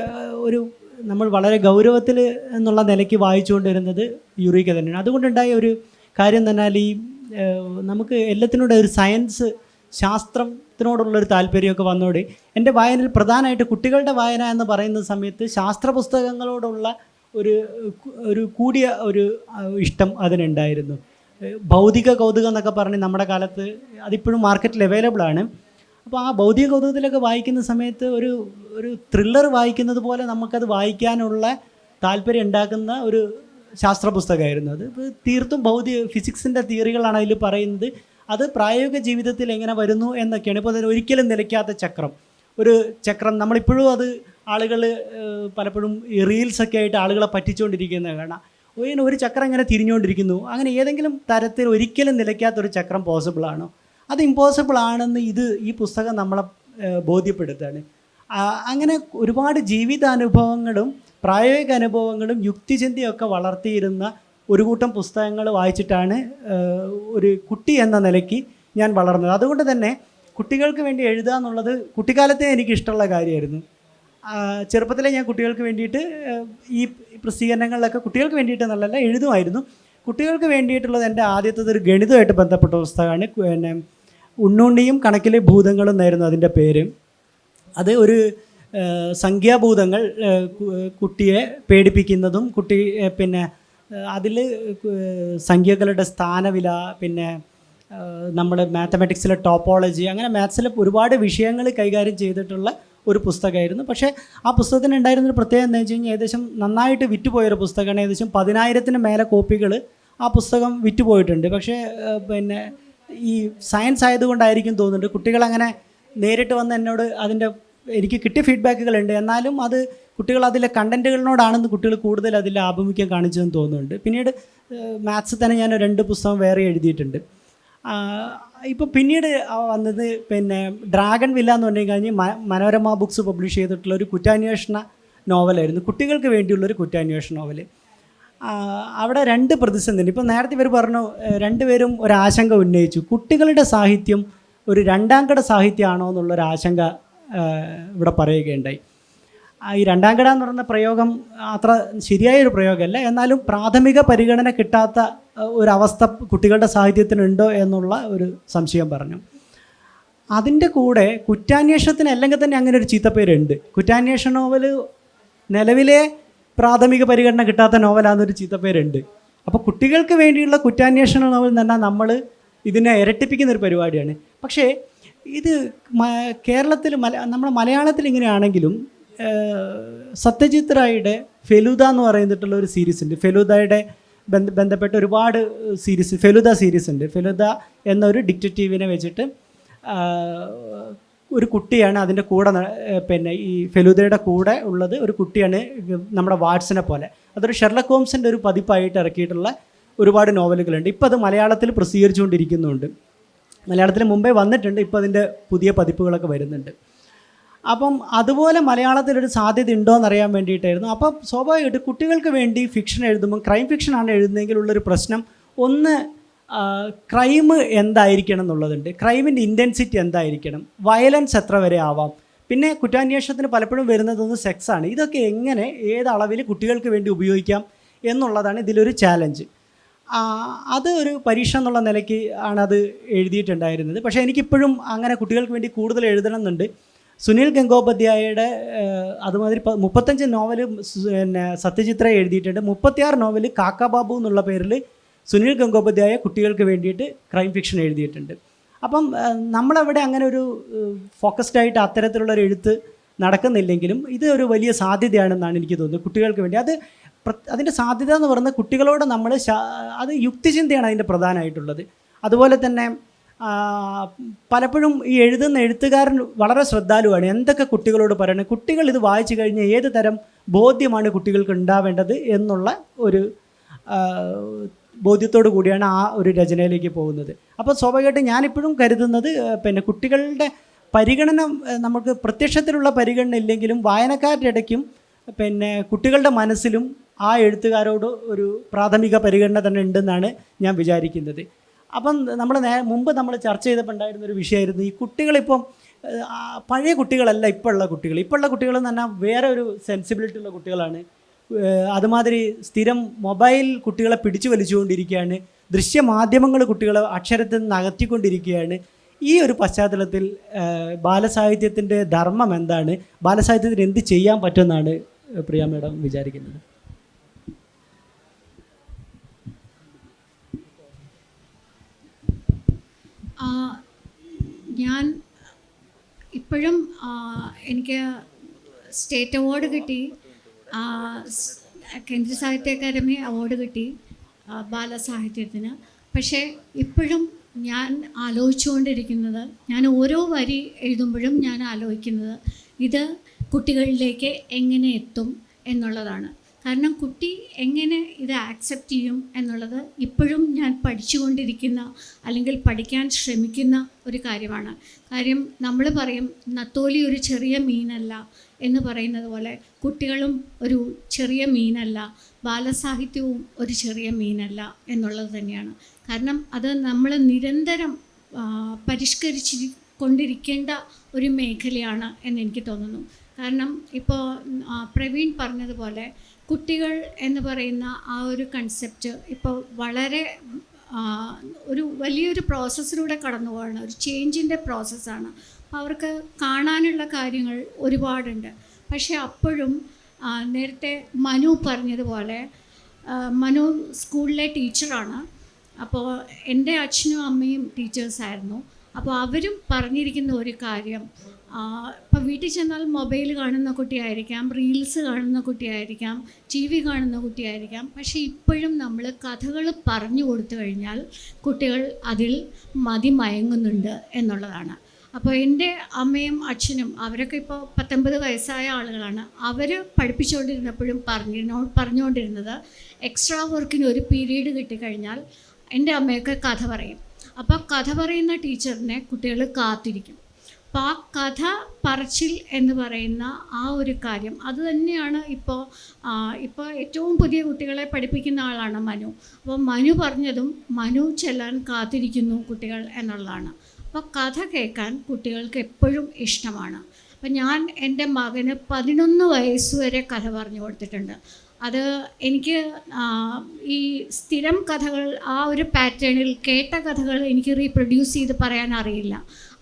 നമ്മൾ വളരെ ഗൗരവത്തിൽ എന്നുള്ള നിലയ്ക്ക് വായിച്ചുകൊണ്ടിരുന്നത് യുറീക്ക തന്നെയാണ്. അതുകൊണ്ടുണ്ടായ ഒരു കാര്യം തന്നാൽ നമുക്ക് എല്ലാത്തിനോട് ഒരു സയൻസ്, ശാസ്ത്രത്തിനോടുള്ളൊരു താല്പര്യമൊക്കെ വന്നോടെ എൻ്റെ വായനയിൽ പ്രധാനമായിട്ട് കുട്ടികളുടെ വായന എന്ന് പറയുന്ന സമയത്ത് ശാസ്ത്ര പുസ്തകങ്ങളോടുള്ള ഒരു കൂടിയ ഒരു ഇഷ്ടം അതിനുണ്ടായിരുന്നു. ഭൗതിക കൗതുകം എന്നൊക്കെ പറഞ്ഞ് നമ്മുടെ കാലത്ത് അതിപ്പോഴും മാർക്കറ്റിൽ അവൈലബിൾ ആണ്. അപ്പോൾ ആ ഭൗതിക കൗതുകത്തിലൊക്കെ വായിക്കുന്ന സമയത്ത് ഒരു ത്രില്ലർ വായിക്കുന്നത് പോലെ നമുക്കത് വായിക്കാനുള്ള താല്പര്യം ഉണ്ടാക്കുന്ന ഒരു ശാസ്ത്ര പുസ്തകമായിരുന്നു അത്. ഇപ്പോൾ തീർത്തും ഫിസിക്സിൻ്റെ തിയറികളാണ് അതിൽ പറയുന്നത്. അത് പ്രായോഗിക ജീവിതത്തിൽ എങ്ങനെ വരുന്നു എന്നൊക്കെയാണ്. ഇപ്പോൾ അതിന് ഒരിക്കലും നിലയ്ക്കാത്ത ഒരു ചക്രം നമ്മളിപ്പോഴും അത് ആളുകൾ പലപ്പോഴും ഈ റീൽസൊക്കെ ആയിട്ട് ആളുകളെ പറ്റിച്ചുകൊണ്ടിരിക്കുന്നത് കാണാം. ഒരു ചക്രം ഇങ്ങനെ തിരിഞ്ഞുകൊണ്ടിരിക്കുന്നു. അങ്ങനെ ഏതെങ്കിലും തരത്തിൽ ഒരിക്കലും നിലയ്ക്കാത്തൊരു ചക്രം പോസിബിളാണോ? അത് ഇമ്പോസിബിൾ ആണെന്ന് ഈ പുസ്തകം നമ്മളെ ബോധ്യപ്പെടുത്താണ്. അങ്ങനെ ഒരുപാട് ജീവിതാനുഭവങ്ങളും പ്രായോഗിക അനുഭവങ്ങളും യുക്തിചിന്തയൊക്കെ വളർത്തിയിരുന്ന ഒരു കൂട്ടം പുസ്തകങ്ങൾ വായിച്ചിട്ടാണ് ഒരു കുട്ടി എന്ന നിലയ്ക്ക് ഞാൻ വളർന്നത്. അതുകൊണ്ട് തന്നെ കുട്ടികൾക്ക് വേണ്ടി എഴുതുക എന്നുള്ളത് കുട്ടിക്കാലത്തെ എനിക്ക് ഇഷ്ടമുള്ള കാര്യമായിരുന്നു. ചെറുപ്പത്തിലെ ഞാൻ കുട്ടികൾക്ക് വേണ്ടിയിട്ട് ഈ പ്രസിദ്ധീകരണങ്ങളിലൊക്കെ കുട്ടികൾക്ക് വേണ്ടിയിട്ട് നല്ലല്ല എഴുതുമായിരുന്നു. കുട്ടികൾക്ക് വേണ്ടിയിട്ടുള്ളത് എൻ്റെ ആദ്യത്തേത് ഒരു ഗണിതമായിട്ട് ബന്ധപ്പെട്ട പുസ്തകമാണ്. പിന്നെ ഉണ്ണുണ്ണിയും കണക്കിലെ ഭൂതങ്ങളും എന്നായിരുന്നു അതിൻ്റെ പേര്. അത് ഒരു സംഖ്യാഭൂതങ്ങൾ കുട്ടിയെ പേടിപ്പിക്കുന്നതും പിന്നെ അതിൽ സംഖ്യകളുടെ സ്ഥാനവില, പിന്നെ നമ്മൾ മാത്തമാറ്റിക്സിലെ ടോപ്പോളജി, അങ്ങനെ മാത്സിലെ ഒരുപാട് വിഷയങ്ങൾ കൈകാര്യം ചെയ്തിട്ടുള്ള ഒരു പുസ്തകമായിരുന്നു. പക്ഷേ ആ പുസ്തകത്തിന് ഉണ്ടായിരുന്നൊരു പ്രത്യേകത എന്താ വെച്ച് കഴിഞ്ഞാൽ ഏകദേശം നന്നായിട്ട് വിറ്റുപോയൊരു പുസ്തകമാണ്. ഏകദേശം 10,000-ന് മേലെ കോപ്പികൾ ആ പുസ്തകം വിറ്റുപോയിട്ടുണ്ട്. പക്ഷേ പിന്നെ ഈ സയൻസ് ആയതുകൊണ്ടായിരിക്കും തോന്നുന്നുണ്ട് കുട്ടികളങ്ങനെ നേരിട്ട് വന്ന് എന്നോട് എനിക്ക് കിട്ടിയ ഫീഡ്ബാക്കുകളുണ്ട്. എന്നാലും അത് കുട്ടികൾ അതിലെ കണ്ടൻറ്റുകളിനോടാണെന്ന് കുട്ടികൾ കൂടുതൽ അതിൽ ആഭിമുഖ്യം കാണിച്ചതെന്ന് തോന്നുന്നുണ്ട്. പിന്നീട് മാത്സ് തന്നെ ഞാൻ 2 പുസ്തകം വേറെ എഴുതിയിട്ടുണ്ട്. ഇപ്പോൾ പിന്നീട് വന്നത് പിന്നെ ഡ്രാഗൺ വില്ല എന്ന് പറഞ്ഞു കഴിഞ്ഞാൽ മനോരമ ബുക്സ് പബ്ലിഷ് ചെയ്തിട്ടുള്ള ഒരു കുറ്റാന്വേഷണ നോവലായിരുന്നു. കുട്ടികൾക്ക് വേണ്ടിയുള്ളൊരു കുറ്റാന്വേഷണ നോവൽ. അവിടെ 2 പ്രതിസന്ധി. ഇപ്പോൾ നേരത്തെ ഇവർ പറഞ്ഞു, രണ്ടുപേരും ഒരാശങ്ക ഉന്നയിച്ചു. കുട്ടികളുടെ സാഹിത്യം ഒരു രണ്ടാംകിട സാഹിത്യമാണോ എന്നുള്ളൊരാശങ്ക ഇവിടെ പറയുകയുണ്ടായി. ഈ രണ്ടാംകിട എന്ന് പറയുന്ന പ്രയോഗം അത്ര ശരിയായൊരു പ്രയോഗമല്ല. എന്നാലും പ്രാഥമിക പരിഗണന കിട്ടാത്ത ഒരവസ്ഥ കുട്ടികളുടെ സാഹിത്യത്തിനുണ്ടോ എന്നുള്ള ഒരു സംശയം പറഞ്ഞു. അതിൻ്റെ കൂടെ കുറ്റാന്വേഷണത്തിന് അല്ലെങ്കിൽ തന്നെ അങ്ങനെ ഒരു ചീത്തപ്പേരുണ്ട്. കുറ്റാന്വേഷണ നോവൽ നിലവിലെ പ്രാഥമിക പരിഗണന കിട്ടാത്ത നോവലാണെന്നൊരു ചീത്തപ്പേരുണ്ട്. അപ്പോൾ കുട്ടികൾക്ക് വേണ്ടിയുള്ള കുറ്റാന്വേഷണ നോവൽ എന്ന് പറഞ്ഞാൽ നമ്മൾ ഇതിനെ ഇരട്ടിപ്പിക്കുന്നൊരു പരിപാടിയാണ്. പക്ഷേ ഇത് കേരളത്തിൽ നമ്മുടെ മലയാളത്തിൽ ഇങ്ങനെയാണെങ്കിലും സത്യജിത് റായിയുടെ ഫെലൂദ എന്ന് പറയുന്നിട്ടുള്ള ഒരു സീരീസ് ഉണ്ട്. ഫെലൂദയുടെ ബന്ധപ്പെട്ട ഒരുപാട് ഫെലൂദ സീരീസ് ഉണ്ട്. ഫെലൂദ എന്നൊരു ഡിറ്റക്റ്റീവിനെ വെച്ചിട്ട് ഒരു കുട്ടിയാണ് അതിൻ്റെ കൂടെ പിന്നെ ഈ ഫെലൂദയുടെ കൂടെ ഉള്ളത് ഒരു കുട്ടിയാണ് നമ്മുടെ വാട്സനെ പോലെ. അതൊരു ഷെർലക് ഹോംസിൻ്റെ ഒരു പതിപ്പായിട്ട് ഇറക്കിയിട്ടുള്ള ഒരുപാട് നോവലുകളുണ്ട്. ഇപ്പോൾ അത് മലയാളത്തിൽ പ്രസിദ്ധീകരിച്ചുകൊണ്ടിരിക്കുന്നുണ്ട്. മലയാളത്തിൽ മുമ്പേ വന്നിട്ടുണ്ട്, ഇപ്പോൾ അതിൻ്റെ പുതിയ പതിപ്പുകളൊക്കെ വരുന്നുണ്ട്. അപ്പം അതുപോലെ മലയാളത്തിലൊരു സാധ്യത ഉണ്ടോ എന്നറിയാൻ വേണ്ടിയിട്ടായിരുന്നു. അപ്പം സ്വാഭാവികമായിട്ട് കുട്ടികൾക്ക് വേണ്ടി ഫിക്ഷൻ എഴുതുമ്പം ക്രൈം ഫിക്ഷനാണ് എഴുതുന്നതെങ്കിലുള്ളൊരു പ്രശ്നം, ഒന്ന് ക്രൈം എന്തായിരിക്കണം എന്നുള്ളതുണ്ട്. ക്രൈമിൻ്റെ ഇൻറ്റൻസിറ്റി എന്തായിരിക്കണം, വയലൻസ് എത്ര വരെ ആവാം, പിന്നെ കുറ്റാന്വേഷണത്തിന് പലപ്പോഴും വരുന്നതൊന്ന് സെക്സാണ്. ഇതൊക്കെ എങ്ങനെ ഏത് അളവിൽ കുട്ടികൾക്ക് വേണ്ടി ഉപയോഗിക്കാം എന്നുള്ളതാണ് ഇതിലൊരു ചാലഞ്ച്. അത് ഒരു പരീക്ഷ എന്നുള്ള നിലയ്ക്ക് ആണ് അത് എഴുതിയിട്ടുണ്ടായിരുന്നത്. പക്ഷേ എനിക്കിപ്പോഴും അങ്ങനെ കുട്ടികൾക്ക് വേണ്ടി കൂടുതൽ എഴുതണം എന്നുണ്ട്. സുനിൽ ഗംഗോപാധ്യായയുടെ അതുമാതിരി 35 നോവൽ പിന്നെ സത്യജിത്ര എഴുതിയിട്ടുണ്ട്. 36 നോവൽ കാക്ക ബാബു എന്നുള്ള പേരിൽ സുനിൽ ഗംഗോപാധ്യായ കുട്ടികൾക്ക് വേണ്ടിയിട്ട് ക്രൈം ഫിക്ഷൻ എഴുതിയിട്ടുണ്ട്. അപ്പം നമ്മളവിടെ അങ്ങനെ ഒരു ഫോക്കസ്ഡായിട്ട് അത്തരത്തിലുള്ളൊരു എഴുത്ത് നടക്കുന്നില്ലെങ്കിലും ഇത് ഒരു വലിയ സാധ്യതയാണെന്നാണ് എനിക്ക് തോന്നുന്നത് കുട്ടികൾക്ക് വേണ്ടി. അതിൻ്റെ സാധ്യത എന്ന് പറയുന്നത് കുട്ടികളോട് നമ്മൾ അത് യുക്തിചിന്തയാണ് അതിൻ്റെ പ്രധാനമായിട്ടുള്ളത്. അതുപോലെ തന്നെ പലപ്പോഴും ഈ എഴുതുന്ന എഴുത്തുകാരൻ വളരെ ശ്രദ്ധാലുവാണ്. എന്തൊക്കെ കുട്ടികളോട് പറയണം, കുട്ടികൾ ഇത് വായിച്ചു കഴിഞ്ഞാൽ ഏത് തരം ബോധ്യമാണ് കുട്ടികൾക്ക് ഉണ്ടാവേണ്ടത് എന്നുള്ള ഒരു ബോധ്യത്തോടു കൂടിയാണ് ആ ഒരു രചനയിലേക്ക് പോകുന്നത്. അപ്പോൾ സ്വാഭാവികമായിട്ടും ഞാനിപ്പോഴും കരുതുന്നത് പിന്നെ കുട്ടികളുടെ പരിഗണന നമുക്ക് പ്രത്യക്ഷത്തിലുള്ള പരിഗണന ഇല്ലെങ്കിലും വായനക്കാരുടെ ഇടയ്ക്കും പിന്നെ കുട്ടികളുടെ മനസ്സിലും ആ എഴുത്തുകാരോട് ഒരു പ്രാഥമിക പരിഗണന തന്നെ ഉണ്ടെന്നാണ് ഞാൻ വിചാരിക്കുന്നത്. അപ്പം മുമ്പ് നമ്മൾ ചർച്ച ചെയ്തപ്പോൾ ഉണ്ടായിരുന്നൊരു വിഷയമായിരുന്നു ഈ കുട്ടികളിപ്പം പഴയ കുട്ടികളല്ല ഇപ്പോൾ ഉള്ള കുട്ടികൾ. ഇപ്പോൾ ഉള്ള കുട്ടികളെന്ന് പറഞ്ഞാൽ വേറെ ഒരു സെൻസിബിലിറ്റി ഉള്ള കുട്ടികളാണ്. അതുമാതിരി സ്ഥിരം മൊബൈൽ കുട്ടികളെ പിടിച്ചു വലിച്ചുകൊണ്ടിരിക്കുകയാണ്. ദൃശ്യമാധ്യമങ്ങൾ കുട്ടികളെ അക്ഷരത്തിൽ നിന്ന് അകറ്റിക്കൊണ്ടിരിക്കുകയാണ്. ഈ ഒരു പശ്ചാത്തലത്തിൽ ബാലസാഹിത്യത്തിൻ്റെ ധർമ്മം എന്താണ്, ബാലസാഹിത്യത്തിന് എന്ത് ചെയ്യാൻ പറ്റുമെന്നാണ് പ്രിയ മേഡം വിചാരിക്കുന്നത്? ഞാൻ ഇപ്പോഴും എനിക്ക് സ്റ്റേറ്റ് അവാർഡ് കിട്ടി, കേന്ദ്ര സാഹിത്യ അക്കാദമി അവാർഡ് കിട്ടി ബാലസാഹിത്യത്തിന്. പക്ഷേ ഇപ്പോഴും ഞാൻ ആലോചിച്ചുകൊണ്ടിരിക്കുന്നത്, ഞാൻ ഓരോ വരി എഴുതുമ്പോഴും ഞാൻ ആലോചിക്കുന്നത് ഇത് കുട്ടികളിലേക്ക് എങ്ങനെ എത്തും എന്നുള്ളതാണ്. കാരണം കുട്ടി എങ്ങനെ ഇത് ആക്സെപ്റ്റ് ചെയ്യും എന്നുള്ളത് ഇപ്പോഴും ഞാൻ പഠിച്ചുകൊണ്ടിരിക്കുന്ന അല്ലെങ്കിൽ പഠിക്കാൻ ശ്രമിക്കുന്ന ഒരു കാര്യമാണ്. കാര്യം നമ്മൾ പറയും നത്തോലി ഒരു ചെറിയ മീനല്ല എന്ന് പറയുന്നത് പോലെ കുട്ടികളും ഒരു ചെറിയ മീനല്ല, ബാലസാഹിത്യവും ഒരു ചെറിയ മീനല്ല എന്നുള്ളത് തന്നെയാണ്. കാരണം അത് നമ്മൾ നിരന്തരം പരിഷ്കരിച്ച് കൊണ്ടിരിക്കേണ്ട ഒരു മേഖലയാണ് എന്നെനിക്ക് തോന്നുന്നു. കാരണം ഇപ്പോൾ പ്രവീൺ പറഞ്ഞതുപോലെ കുട്ടികൾ എന്ന് പറയുന്ന ആ ഒരു കൺസെപ്റ്റ് ഇപ്പോൾ വളരെ ഒരു വലിയൊരു പ്രോസസ്സിലൂടെ കടന്നു പോവാണ്, ഒരു ചേഞ്ചിൻ്റെ പ്രോസസ്സാണ്. അപ്പോൾ അവർക്ക് കാണാനുള്ള കാര്യങ്ങൾ ഒരുപാടുണ്ട്. പക്ഷേ അപ്പോഴും നേരത്തെ മനു പറഞ്ഞതുപോലെ, മനു സ്കൂളിലെ ടീച്ചറാണ്. അപ്പോൾ എൻ്റെ അച്ഛനും അമ്മയും ടീച്ചേഴ്സായിരുന്നു. അപ്പോൾ അവരും പറഞ്ഞിരിക്കുന്ന ഒരു കാര്യം, ഇപ്പോൾ വീട്ടിൽ ചെന്നാൽ മൊബൈൽ കാണുന്ന കുട്ടിയായിരിക്കാം, റീൽസ് കാണുന്ന കുട്ടിയായിരിക്കാം, ടി വി കാണുന്ന കുട്ടിയായിരിക്കാം. പക്ഷേ ഇപ്പോഴും നമ്മൾ കഥകൾ പറഞ്ഞു കൊടുത്തു കഴിഞ്ഞാൽ കുട്ടികൾ അതിൽ മതിമയങ്ങുന്നുണ്ട് എന്നുള്ളതാണ്. അപ്പോൾ എൻ്റെ അമ്മയും അച്ഛനും അവരൊക്കെ ഇപ്പോൾ 19 വയസ്സായ ആളുകളാണ്. അവർ പഠിപ്പിച്ചുകൊണ്ടിരുന്നപ്പോഴും പറഞ്ഞുകൊണ്ടിരുന്നത് എക്സ്ട്രാ വർക്കിന് ഒരു പീരീഡ് കിട്ടിക്കഴിഞ്ഞാൽ എൻ്റെ അമ്മയൊക്കെ കഥ പറയും. അപ്പോൾ കഥ പറയുന്ന ടീച്ചറിനെ കുട്ടികൾ കാത്തിരിക്കും. അപ്പോൾ ആ കഥ പറച്ചിൽ എന്ന് പറയുന്ന ആ ഒരു കാര്യം അത് തന്നെയാണ് ഇപ്പോൾ ഏറ്റവും പുതിയ കുട്ടികളെ പഠിപ്പിക്കുന്ന ആളാണ് മനു. അപ്പോൾ മനു പറഞ്ഞതും മനു ചെല്ലാൻ കാത്തിരിക്കുന്നു കുട്ടികൾ എന്നുള്ളതാണ്. അപ്പോൾ കഥ കേൾക്കാൻ കുട്ടികൾക്ക് എപ്പോഴും ഇഷ്ടമാണ്. അപ്പം ഞാൻ എൻ്റെ മകന് 11 വയസ്സുവരെ കഥ പറഞ്ഞു കൊടുത്തിട്ടുണ്ട്. അത് എനിക്ക് ഈ സ്ഥിരം കഥകൾ ആ ഒരു പാറ്റേണിൽ കേട്ട കഥകൾ എനിക്ക് റീപ്രൊഡ്യൂസ് ചെയ്ത് പറയാൻ അറിയില്ല.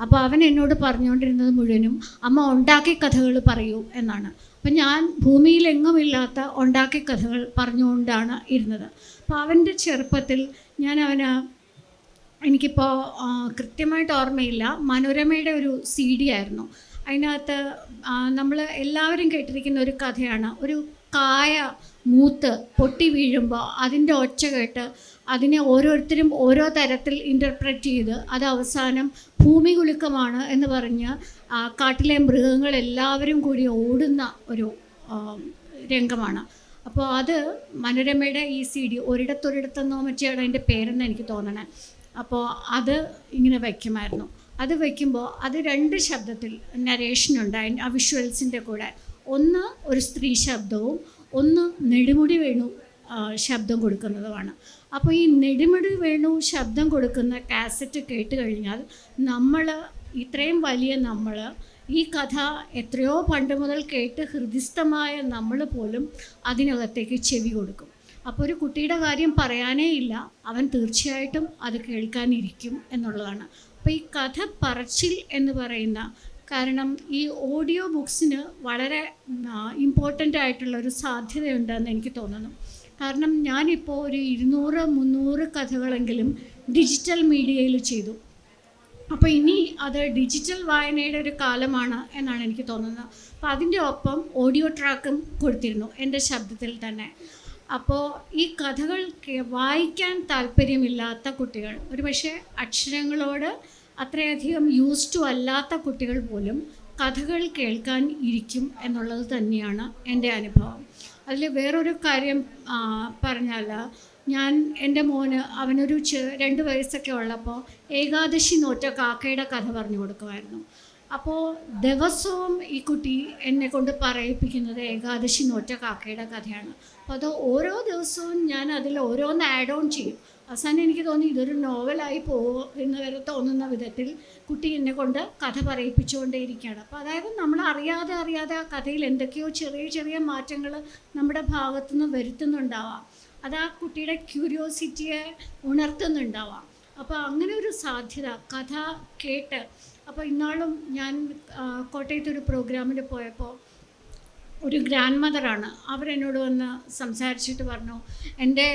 അപ്പോൾ അവൻ എന്നോട് പറഞ്ഞുകൊണ്ടിരുന്നത് മുഴുവനും അമ്മ ഉണ്ടാക്കി കഥകൾ പറയൂ എന്നാണ്. അപ്പം ഞാൻ ഭൂമിയിലെങ്ങുമില്ലാത്ത ഉണ്ടാക്കി കഥകൾ പറഞ്ഞുകൊണ്ടാണ് ഇരുന്നത്. അപ്പോൾ അവൻ്റെ ചെറുപ്പത്തിൽ എനിക്കിപ്പോൾ കൃത്യമായിട്ട് ഓർമ്മയില്ല, മനോരമയുടെ ഒരു CD ആയിരുന്നു. അതിനകത്ത് നമ്മൾ എല്ലാവരും കേട്ടിരിക്കുന്ന ഒരു കഥയാണ്. ഒരു കായ മൂത്ത് പൊട്ടി വീഴുമ്പോൾ അതിൻ്റെ ഒച്ച കേട്ട് അതിനെ ഓരോരുത്തരും ഓരോ തരത്തിൽ ഇൻ്റർപ്രറ്റ് ചെയ്ത് അത് അവസാനം ഭൂമി കുലുക്കമാണ് എന്ന് പറഞ്ഞ് കാട്ടിലെ മൃഗങ്ങളെല്ലാവരും കൂടി ഓടുന്ന ഒരു രംഗമാണ്. അപ്പോൾ അത് മനോരമയുടെ ഈ CD ഒരിടത്തൊരിടത്തെന്നോ മറ്റേയാണ് അതിൻ്റെ പേരെന്ന് എനിക്ക് തോന്നണേ. അപ്പോൾ അത് ഇങ്ങനെ വയ്ക്കുമായിരുന്നു. അത് വയ്ക്കുമ്പോൾ അത് 2 ശബ്ദത്തിൽ നരേഷനുണ്ട് ആ വിഷ്വൽസിൻ്റെ കൂടെ. ഒന്ന് ഒരു സ്ത്രീ ശബ്ദവും ഒന്ന് നെടുമുടി വേണു ശബ്ദം കൊടുക്കുന്നതുമാണ്. അപ്പോൾ ഈ നെടുമുടി വേണു ശബ്ദം കൊടുക്കുന്ന കാസറ്റ് കേട്ട് കഴിഞ്ഞാൽ ഇത്രയും വലിയ ഈ കഥ എത്രയോ പണ്ട് മുതൽ കേട്ട് ഹൃദിസ്ഥമായ നമ്മൾ പോലും അതിനകത്തേക്ക് ചെവി കൊടുക്കും. അപ്പോൾ ഒരു കുട്ടിയുടെ കാര്യം പറയാനേ ഇല്ല, അവൻ തീർച്ചയായിട്ടും അത് കേൾക്കാനിരിക്കും എന്നുള്ളതാണ്. അപ്പോൾ ഈ കഥ പറച്ചിൽ എന്ന് പറയുന്ന, കാരണം ഈ ഓഡിയോ ബുക്സിന് വളരെ ഇമ്പോർട്ടൻ്റ് ആയിട്ടുള്ളൊരു സാധ്യതയുണ്ടെന്ന് എനിക്ക് തോന്നുന്നു. കാരണം ഞാനിപ്പോൾ ഒരു 200-300 കഥകളെങ്കിലും ഡിജിറ്റൽ മീഡിയയിൽ ചെയ്തു. അപ്പോൾ ഇനി അത് ഡിജിറ്റൽ വായനയുടെ ഒരു കാലമാണ് എന്നാണ് എനിക്ക് തോന്നുന്നത്. അപ്പോൾ അതിൻ്റെ ഒപ്പം ഓഡിയോ ട്രാക്കും കൊടുത്തിരുന്നു എൻ്റെ ശബ്ദത്തിൽ തന്നെ. അപ്പോൾ ഈ കഥകൾ വായിക്കാൻ താല്പര്യമില്ലാത്ത കുട്ടികൾ, ഒരുപക്ഷെ അക്ഷരങ്ങളോട് അത്രയധികം യൂസ്ഡ് അല്ലാത്ത കുട്ടികൾ പോലും കഥകൾ കേൾക്കാൻ ഇരിക്കും എന്നുള്ളത് തന്നെയാണ് എൻ്റെ അനുഭവം. അതിൽ വേറൊരു കാര്യം പറഞ്ഞാൽ, എൻ്റെ മോന് അവനൊരു 2 വയസ്സൊക്കെ ഉള്ളപ്പോൾ ഏകാദശി നോറ്റ കാക്കയുടെ കഥ പറഞ്ഞു കൊടുക്കുമായിരുന്നു. അപ്പോൾ ദിവസവും ഈ കുട്ടി എന്നെ കൊണ്ട് പറയിപ്പിക്കുന്നത് ഏകാദശി നോറ്റ കാക്കയുടെ കഥയാണ്. അപ്പോൾ അത് ഓരോ ദിവസവും ഞാൻ അതിൽ ഓരോന്ന് ആഡ് ഓൺ ചെയ്യും. അവസാനം എനിക്ക് തോന്നി ഇതൊരു നോവലായി പോകുമോ എന്ന് വരെ തോന്നുന്ന വിധത്തിൽ കുട്ടി എന്നെ കൊണ്ട് കഥ പറയിപ്പിച്ചുകൊണ്ടേയിരിക്കുകയാണ്. അപ്പോൾ അതായത് നമ്മൾ അറിയാതെ ആ കഥയിൽ എന്തൊക്കെയോ ചെറിയ മാറ്റങ്ങൾ നമ്മുടെ ഭാഗത്തുനിന്ന് വരുത്തുന്നുണ്ടാവാം. അത് ആ കുട്ടിയുടെ ക്യൂരിയോസിറ്റിയെ ഉണർത്തുന്നുണ്ടാവാം. അപ്പോൾ അങ്ങനെ ഒരു സാധ്യത കഥ കേട്ട്. അപ്പോൾ ഇന്നാളും ഞാൻ കോട്ടയത്തൊരു പ്രോഗ്രാമിന് പോയപ്പോൾ ഒരു ഗ്രാൻഡ് മദറാണ്, അവരെന്നോട് വന്ന് സംസാരിച്ചിട്ട് പറഞ്ഞു, എൻ്റെ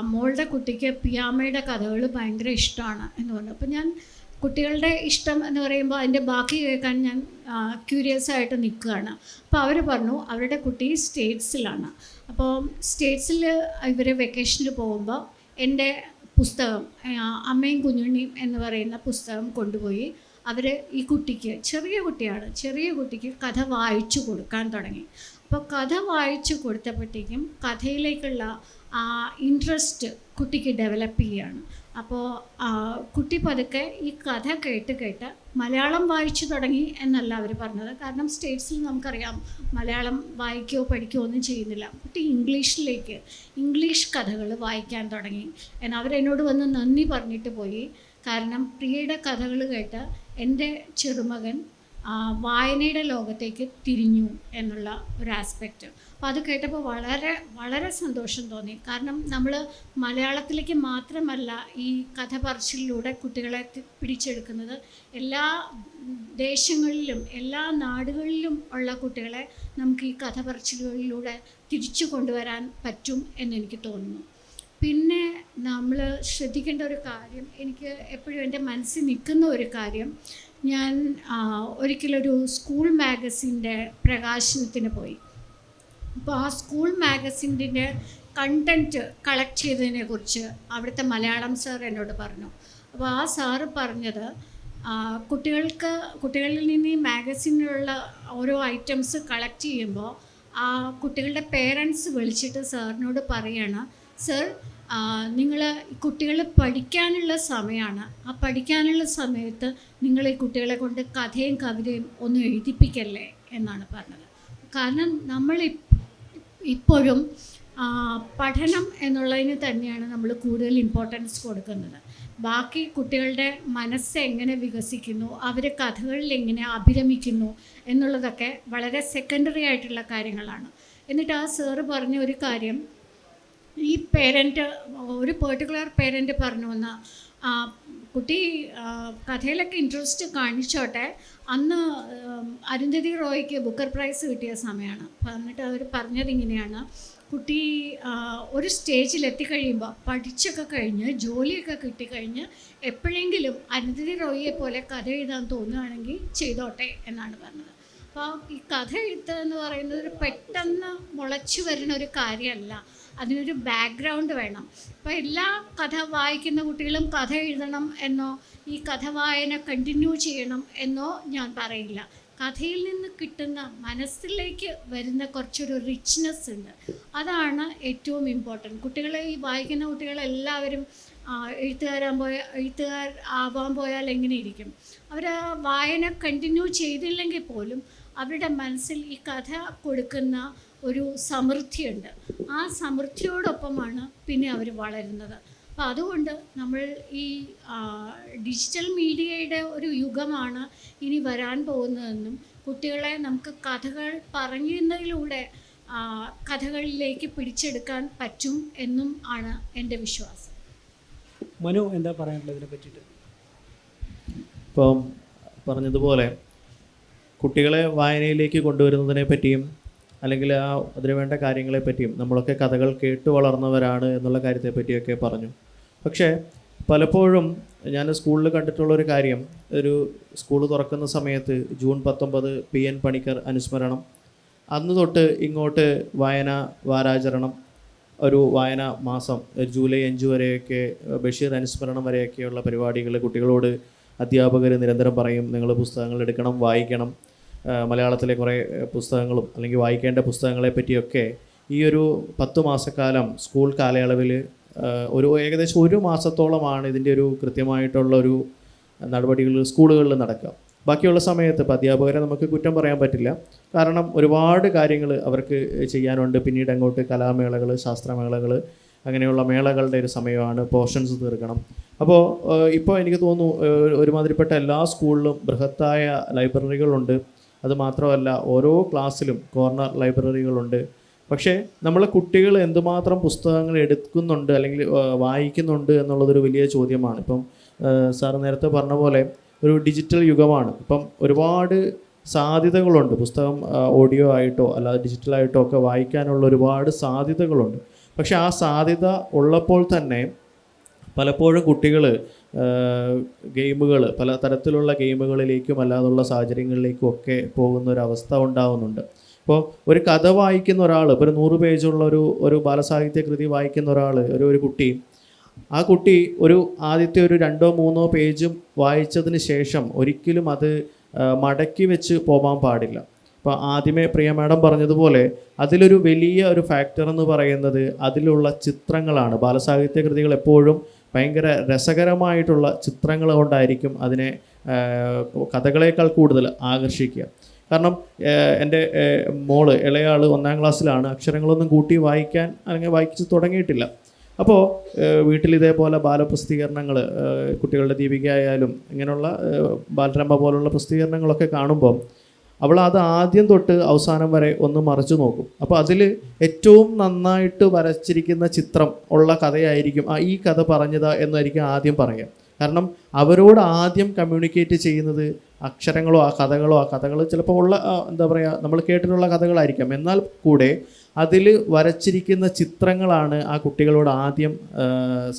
മോളുടെ കുട്ടിക്ക് പിയാമയുടെ കഥകൾ ഭയങ്കര ഇഷ്ടമാണ് എന്ന് പറഞ്ഞു. അപ്പോൾ ഞാൻ കുട്ടികളുടെ ഇഷ്ടം എന്ന് പറയുമ്പോൾ അതിൻ്റെ ബാക്കി കേൾക്കാൻ ഞാൻ ക്യൂരിയസ് ആയിട്ട് നിൽക്കുകയാണ്. അപ്പോൾ അവർ പറഞ്ഞു അവരുടെ കുട്ടി സ്റ്റേറ്റ്സിലാണ്. അപ്പോൾ സ്റ്റേറ്റ്സിൽ ഇവർ വെക്കേഷനിൽ പോകുമ്പോൾ എൻ്റെ പുസ്തകം അമ്മയും കുഞ്ഞുണ്ണിയും എന്ന് പറയുന്ന പുസ്തകം കൊണ്ടുപോയി അവർ ഈ കുട്ടിക്ക്, ചെറിയ കുട്ടിക്ക് കഥ വായിച്ചു കൊടുക്കാൻ തുടങ്ങി. അപ്പോൾ കഥ വായിച്ചു കൊടുത്തപ്പോഴത്തേക്കും കഥയിലേക്കുള്ള ഇൻട്രസ്റ്റ് കുട്ടിക്ക് ഡെവലപ്പ് ചെയ്യുകയാണ്. അപ്പോൾ കുട്ടി പതുക്കെ ഈ കഥ കേട്ട് മലയാളം വായിച്ചു തുടങ്ങി എന്നല്ല അവർ പറഞ്ഞത്. കാരണം സ്റ്റേറ്റ്സിൽ നമുക്കറിയാം മലയാളം വായിക്കുകയോ പഠിക്കുകയോ ഒന്നും ചെയ്യുന്നില്ല. കുട്ടി ഇംഗ്ലീഷ് കഥകൾ വായിക്കാൻ തുടങ്ങി. എന്നാൽ അവരെന്നോട് വന്ന് നന്ദി പറഞ്ഞിട്ട് പോയി. കാരണം പ്രിയയുടെ കഥകൾ കേട്ട് എൻ്റെ ചെറുമകൻ വായനയുടെ ലോകത്തേക്ക് തിരിഞ്ഞു എന്നുള്ള ഒരു ആസ്പെക്റ്റ്. അപ്പോൾ അത് കേട്ടപ്പോൾ വളരെ സന്തോഷം തോന്നി. കാരണം നമ്മൾ മലയാളത്തിലേക്ക് മാത്രമല്ല ഈ കഥ പറച്ചിലൂടെ കുട്ടികളെ പിടിച്ചെടുക്കുന്നത്, എല്ലാ ദേശങ്ങളിലും എല്ലാ നാടുകളിലും ഉള്ള കുട്ടികളെ നമുക്ക് ഈ കഥ പറച്ചിലുകളിലൂടെ തിരിച്ചു കൊണ്ടുവരാൻ പറ്റും എന്നെനിക്ക് തോന്നുന്നു. പിന്നെ നമ്മൾ ശ്രദ്ധിക്കേണ്ട ഒരു കാര്യം, എനിക്ക് എപ്പോഴും എൻ്റെ മനസ്സിൽ നിൽക്കുന്ന ഒരു കാര്യം, ഞാൻ ഒരിക്കലൊരു സ്കൂൾ മാഗസിൻ്റെ പ്രകാശനത്തിന് പോയി. അപ്പോൾ ആ സ്കൂൾ മാഗസിൻ്റെ കണ്ടൻറ്റ് കളക്ട് ചെയ്തതിനെക്കുറിച്ച് അവിടുത്തെ മലയാളം സാർ എന്നോട് പറഞ്ഞു. അപ്പോൾ ആ സാറ് പറഞ്ഞത്, കുട്ടികളിൽ നിന്ന് ഈ മാഗസിനിലുള്ള ഓരോ ഐറ്റംസ് കളക്ട് ചെയ്യുമ്പോൾ ആ കുട്ടികളുടെ പേരൻസ് വിളിച്ചിട്ട് സാറിനോട് പറയാണ്, സർ നിങ്ങൾ കുട്ടികൾ പഠിക്കാനുള്ള സമയമാണ്, ആ പഠിക്കാനുള്ള സമയത്ത് നിങ്ങൾ ഈ കുട്ടികളെ കൊണ്ട് കഥയും കവിതയും ഒന്നും എഴുതിപ്പിക്കല്ലേ എന്നാണ് പറഞ്ഞത്. കാരണം നമ്മൾ ഇപ്പോഴും പഠനം എന്നുള്ളതിന് തന്നെയാണ് നമ്മൾ കൂടുതൽ ഇമ്പോർട്ടൻസ് കൊടുക്കുന്നത്. ബാക്കി കുട്ടികളുടെ മനസ്സ് എങ്ങനെ വികസിക്കുന്നു, അവർ കഥകളിൽ എങ്ങനെ അഭിരമിക്കുന്നു എന്നുള്ളതൊക്കെ വളരെ സെക്കൻഡറി ആയിട്ടുള്ള കാര്യങ്ങളാണ്. എന്നിട്ട് ആ സാറ് പറഞ്ഞ ഒരു കാര്യം, ഈ ഒരു പെർട്ടിക്കുലർ പേരൻറ്റ് പറഞ്ഞു വന്ന കുട്ടി കഥയിലൊക്കെ ഇൻട്രസ്റ്റ് കാണിച്ചോട്ടെ, അന്ന് അരുന്ധതി റോയ്ക്ക് ബുക്കർ പ്രൈസ് കിട്ടിയ സമയമാണ്. എന്നിട്ട് അവർ പറഞ്ഞത് ഇങ്ങനെയാണ്, കുട്ടി ഒരു സ്റ്റേജിലെത്തിക്കഴിയുമ്പോൾ പഠിച്ചൊക്കെ കഴിഞ്ഞ് ജോലിയൊക്കെ കിട്ടിക്കഴിഞ്ഞ് എപ്പോഴെങ്കിലും അരുന്ധതി റോയിയെ പോലെ കഥ എഴുതാൻ തോന്നുകയാണെങ്കിൽ ചെയ്തോട്ടെ എന്നാണ് പറഞ്ഞത്. അപ്പോൾ ഈ കഥ എഴുത്തുക എന്ന് പറയുന്നത് ഒരു പെട്ടെന്ന് മുളച്ചു വരുന്ന ഒരു കാര്യമല്ല. അതിനൊരു ബാക്ക്ഗ്രൗണ്ട് വേണം. അപ്പോൾ എല്ലാ കഥ വായിക്കുന്ന കുട്ടികളും കഥ എഴുതണം എന്നോ ഈ കഥ വായന കണ്ടിന്യൂ ചെയ്യണം എന്നോ ഞാൻ പറയില്ല. കഥയിൽ നിന്ന് കിട്ടുന്ന മനസ്സിലേക്ക് വരുന്ന കുറച്ചൊരു റിച്ച്നെസ് ഉണ്ട്, അതാണ് ഏറ്റവും ഇമ്പോർട്ടൻറ്റ്. കുട്ടികളെ ഈ വായിക്കുന്ന കുട്ടികളെല്ലാവരും എഴുത്തുകാർ ആവാൻ പോയാൽ എങ്ങനെ ഇരിക്കും? അവർ ആ വായന കണ്ടിന്യൂ ചെയ്തില്ലെങ്കിൽ പോലും അവരുടെ മനസ്സിൽ ഈ കഥ കൊടുക്കുന്ന ഒരു സമൃദ്ധിയുണ്ട്. ആ സമൃദ്ധിയോടൊപ്പമാണ് പിന്നെ അവർ വളരുന്നത്. അപ്പോൾ അതുകൊണ്ട് നമ്മൾ ഈ ഡിജിറ്റൽ മീഡിയയുടെ ഒരു യുഗമാണ് ഇനി വരാൻ പോകുന്നതെന്നും കുട്ടികളെ നമുക്ക് കഥകൾ പറയുന്നതിലൂടെ കഥകളിലേക്ക് പിടിച്ചെടുക്കാൻ പറ്റും എന്നും ആണ് എൻ്റെ വിശ്വാസം. മനു എന്താ പറയാനുള്ളത് ഇതിനെ പറ്റിയിട്ട്? ഇപ്പം പറഞ്ഞതുപോലെ കുട്ടികളെ വായനയിലേക്ക് കൊണ്ടുവരുന്നതിനെ പറ്റിയും അല്ലെങ്കിൽ അതിനു വേണ്ട കാര്യങ്ങളെ പറ്റിയും നമ്മളൊക്കെ കഥകൾ കേട്ട് വളർന്നവരാണ് എന്നുള്ള കാര്യത്തെ പറ്റിയൊക്കെ പറഞ്ഞു. പക്ഷേ പലപ്പോഴും ഞാൻ സ്കൂളിൽ കണ്ടിട്ടുള്ളൊരു കാര്യം, ഒരു സ്കൂൾ തുറക്കുന്ന സമയത്ത് ജൂൺ 19 PN പണിക്കർ അനുസ്മരണം, അന്ന് തൊട്ട് ഇങ്ങോട്ട് വായനാ വാരാചരണം, ഒരു വായനാ മാസം ജൂലൈ 5 വരെയൊക്കെ ബഷീർ അനുസ്മരണം വരെയൊക്കെയുള്ള പരിപാടികൾ കുട്ടികളോട് അധ്യാപകർ നിരന്തരം പറയും, നിങ്ങൾ പുസ്തകങ്ങൾ എടുക്കണം, വായിക്കണം. മലയാളത്തിലെ കുറേ പുസ്തകങ്ങളും അല്ലെങ്കിൽ വായിക്കേണ്ട പുസ്തകങ്ങളെ പറ്റിയൊക്കെ ഈ ഒരു 10 മാസക്കാലം സ്കൂൾ കാലയളവിൽ ഏകദേശം 1 മാസത്തോളമാണ് ഇതിൻ്റെ ഒരു കൃത്യമായിട്ടുള്ള ഒരു നടപടികൾ സ്കൂളുകളിൽ നടക്കുക. ബാക്കിയുള്ള സമയത്ത് ഇപ്പോൾ അധ്യാപകരെ നമുക്ക് കുറ്റം പറയാൻ പറ്റില്ല, കാരണം ഒരുപാട് കാര്യങ്ങൾ അവർക്ക് ചെയ്യാനുണ്ട്. പിന്നീട് അങ്ങോട്ട് കലാമേളകൾ, ശാസ്ത്രമേളകൾ, അങ്ങനെയുള്ള മേളകളുടെ ഒരു സമയമാണ്, പോർഷൻസ് തീർക്കണം. അപ്പോൾ ഇപ്പോൾ എനിക്ക് തോന്നുന്നു ഒരുമാതിരിപ്പെട്ട എല്ലാ സ്കൂളിലും ബൃഹത്തായ ലൈബ്രറികളുണ്ട്. അതുമാത്രമല്ല ഓരോ ക്ലാസ്സിലും കോർണർ ലൈബ്രറികളുണ്ട്. പക്ഷേ നമ്മളെ കുട്ടികൾ എന്തുമാത്രം പുസ്തകങ്ങൾ എടുക്കുന്നുണ്ട് അല്ലെങ്കിൽ വായിക്കുന്നുണ്ട് എന്നുള്ളതൊരു വലിയ ചോദ്യമാണ്. ഇപ്പം സാർ നേരത്തെ പറഞ്ഞ പോലെ ഒരു ഡിജിറ്റൽ യുഗമാണ്. ഇപ്പം ഒരുപാട് സാധ്യതകളുണ്ട്. പുസ്തകം ഓഡിയോ ആയിട്ടോ അല്ലാതെ ഡിജിറ്റലായിട്ടോ ഒക്കെ വായിക്കാനുള്ള ഒരുപാട് സാധ്യതകളുണ്ട്. പക്ഷേ ആ സാധ്യത ഉള്ളപ്പോൾ തന്നെ പലപ്പോഴും കുട്ടികൾ ഗെയിമുകൾ, പല തരത്തിലുള്ള ഗെയിമുകളിലേക്കും അല്ലാതുള്ള സാഹചര്യങ്ങളിലേക്കും ഒക്കെ പോകുന്നൊരവസ്ഥ ഉണ്ടാകുന്നുണ്ട്. ഇപ്പോൾ ഒരു കഥ വായിക്കുന്ന ഒരാൾ, ഇപ്പോൾ ഒരു 100 പേജുള്ള ഒരു ബാലസാഹിത്യ കൃതി വായിക്കുന്ന ഒരാൾ, ഒരു കുട്ടി, ആ കുട്ടി ആദ്യത്തെ ഒരു 2-3 പേജും വായിച്ചതിന് ശേഷം ഒരിക്കലും അത് മടക്കി വെച്ച് പോകാൻ പാടില്ല. ഇപ്പോൾ ആദ്യമേ പ്രിയ മാഡം പറഞ്ഞതുപോലെ അതിലൊരു വലിയ ഒരു ഫാക്ടർ എന്ന് പറയുന്നത് അതിലുള്ള ചിത്രങ്ങളാണ്. ബാലസാഹിത്യ കൃതികൾ എപ്പോഴും ഭയങ്കര രസകരമായിട്ടുള്ള ചിത്രങ്ങൾ കൊണ്ടായിരിക്കും അതിനെ കഥകളേക്കാൾ കൂടുതൽ ആകർഷിക്കുക. കാരണം എൻ്റെ മോള് ഇളയാൾ 1ാം ക്ലാസ്സിലാണ്, അക്ഷരങ്ങളൊന്നും കൂട്ടി വായിക്കാൻ അല്ലെങ്കിൽ വായിച്ച് തുടങ്ങിയിട്ടില്ല. അപ്പോൾ വീട്ടിൽ ഇതേപോലെ ബാലപ്രസിദ്ധീകരണങ്ങൾ, കുട്ടികളുടെ ദീപിക ആയാലും ഇങ്ങനെയുള്ള ബാലരമ പോലുള്ള പ്രസിദ്ധീകരണങ്ങളൊക്കെ കാണുമ്പോൾ അവൾ അത് ആദ്യം തൊട്ട് അവസാനം വരെ ഒന്ന് മറിച്ചു നോക്കും. അപ്പോൾ അതിൽ ഏറ്റവും നന്നായിട്ട് വരച്ചിരിക്കുന്ന ചിത്രം ഉള്ള കഥയായിരിക്കും ഈ കഥ പറഞ്ഞതാ എന്നായിരിക്കും ആദ്യം പറയുക. കാരണം അവരോട് ആദ്യം കമ്മ്യൂണിക്കേറ്റ് ചെയ്യുന്നത് അക്ഷരങ്ങളോ ആ കഥകൾ ചിലപ്പോൾ ഉള്ള എന്താ പറയുക നമ്മൾ കേട്ടിട്ടുള്ള കഥകളായിരിക്കാം, എന്നാൽ കൂടെ അതിൽ വരച്ചിരിക്കുന്ന ചിത്രങ്ങളാണ് ആ കുട്ടികളോട് ആദ്യം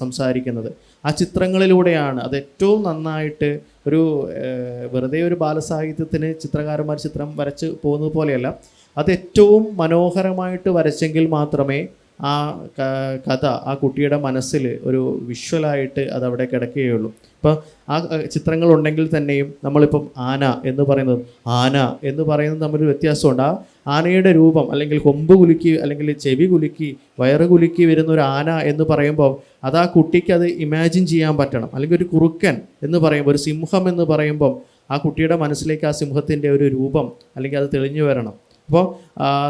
സംസാരിക്കുന്നത്. ആ ചിത്രങ്ങളിലൂടെയാണ് അത് ഏറ്റവും നന്നായിട്ട് വെറുതെ ഒരു ബാലസാഹിത്യത്തിന് ചിത്രകാരന്മാർ ചിത്രം വരച്ച് പോകുന്നത് പോലെയല്ല, അത് ഏറ്റവും മനോഹരമായിട്ട് വരച്ചെങ്കിൽ മാത്രമേ ആ കഥ ആ കുട്ടിയുടെ മനസ്സിൽ ഒരു വിഷ്വലായിട്ട് അതവിടെ കിടക്കുകയുള്ളൂ. ഇപ്പോൾ ആ ചിത്രങ്ങളുണ്ടെങ്കിൽ തന്നെയും നമ്മളിപ്പം ആന എന്ന് പറയുന്നത് തമ്മിൽ വ്യത്യാസമുണ്ട്. ആ ആനയുടെ രൂപം അല്ലെങ്കിൽ കൊമ്പ് കുലുക്കി അല്ലെങ്കിൽ ചെവി കുലുക്കി വയറ് കുലുക്കി വരുന്ന ഒരു ആന എന്ന് പറയുമ്പോൾ അത് ആ കുട്ടിക്ക് അത് ഇമാജിൻ ചെയ്യാൻ പറ്റണം. അല്ലെങ്കിൽ ഒരു കുറുക്കൻ എന്ന് പറയുമ്പോൾ, ഒരു സിംഹം എന്ന് പറയുമ്പം ആ കുട്ടിയുടെ മനസ്സിലേക്ക് ആ സിംഹത്തിൻ്റെ ഒരു രൂപം അല്ലെങ്കിൽ അത് തെളിഞ്ഞു വരണം. അപ്പോൾ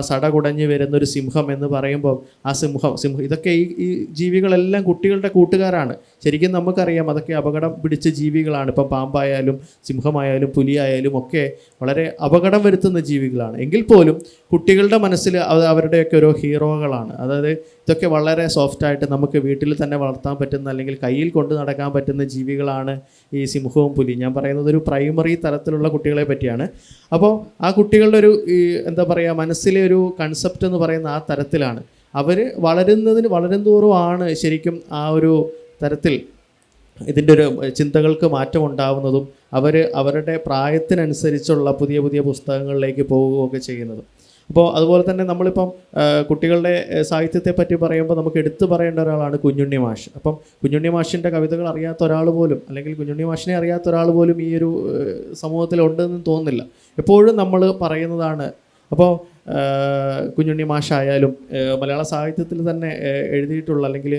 സടകുടഞ്ഞ് വരുന്നൊരു സിംഹം എന്ന് പറയുമ്പോൾ ആ സിംഹം ഇതൊക്കെ ഈ ജീവികളെല്ലാം കുട്ടികളുടെ കൂട്ടുകാരാണ്. ശരിക്കും നമുക്കറിയാം അതൊക്കെ അപകടം പിടിച്ച ജീവികളാണ്. ഇപ്പം പാമ്പായാലും സിംഹമായാലും പുലിയായാലും ഒക്കെ വളരെ അപകടം വരുത്തുന്ന ജീവികളാണ്. എങ്കിൽ പോലും കുട്ടികളുടെ മനസ്സിൽ അവരുടെയൊക്കെ ഓരോ ഹീറോകളാണ്. അതായത് ഇതൊക്കെ വളരെ സോഫ്റ്റായിട്ട് നമുക്ക് വീട്ടിൽ തന്നെ വളർത്താൻ പറ്റുന്ന അല്ലെങ്കിൽ കയ്യിൽ കൊണ്ട് നടക്കാൻ പറ്റുന്ന ജീവികളാണ് ഈ സിംഹവും പുലി. ഞാൻ പറയുന്നത് ഒരു പ്രൈമറി തലത്തിലുള്ള കുട്ടികളെ പറ്റിയാണ്. അപ്പോൾ ആ കുട്ടികളുടെ എന്താ പറയുക മനസ്സിലെ ഒരു കൺസെപ്റ്റ് എന്ന് പറയുന്ന ആ തരത്തിലാണ്. അവർ വളരുന്തോറുമാണ് ശരിക്കും ആ ഒരു തരത്തിൽ ഇതിൻ്റെ ഒരു ചിന്തകൾക്ക് മാറ്റം ഉണ്ടാവുന്നതും അവരുടെ പ്രായത്തിനനുസരിച്ചുള്ള പുതിയ പുതിയ പുസ്തകങ്ങളിലേക്ക് പോവുകയൊക്കെ ചെയ്യുന്നത്. അപ്പോൾ അതുപോലെ തന്നെ നമ്മളിപ്പം കുട്ടികളുടെ സാഹിത്യത്തെ പറ്റി പറയുമ്പോൾ നമുക്ക് എടുത്തു പറയേണ്ട ഒരാളാണ് കുഞ്ഞുണ്ണി മാഷ്. അപ്പം കുഞ്ഞുണ്ണി മാഷിൻ്റെ കവിതകൾ അറിയാത്ത ഒരാൾ പോലും, അല്ലെങ്കിൽ കുഞ്ഞുണ്ണി മാഷിനെ അറിയാത്ത ഒരാൾ പോലും ഈ ഒരു സമൂഹത്തിലുണ്ടെന്ന് തോന്നുന്നില്ല. എപ്പോഴും നമ്മൾ പറയുന്നതാണ്. അപ്പോൾ കുഞ്ഞുണ്ണി മാഷായാലും മലയാള സാഹിത്യത്തിൽ തന്നെ എഴുതിയിട്ടുള്ള, അല്ലെങ്കിൽ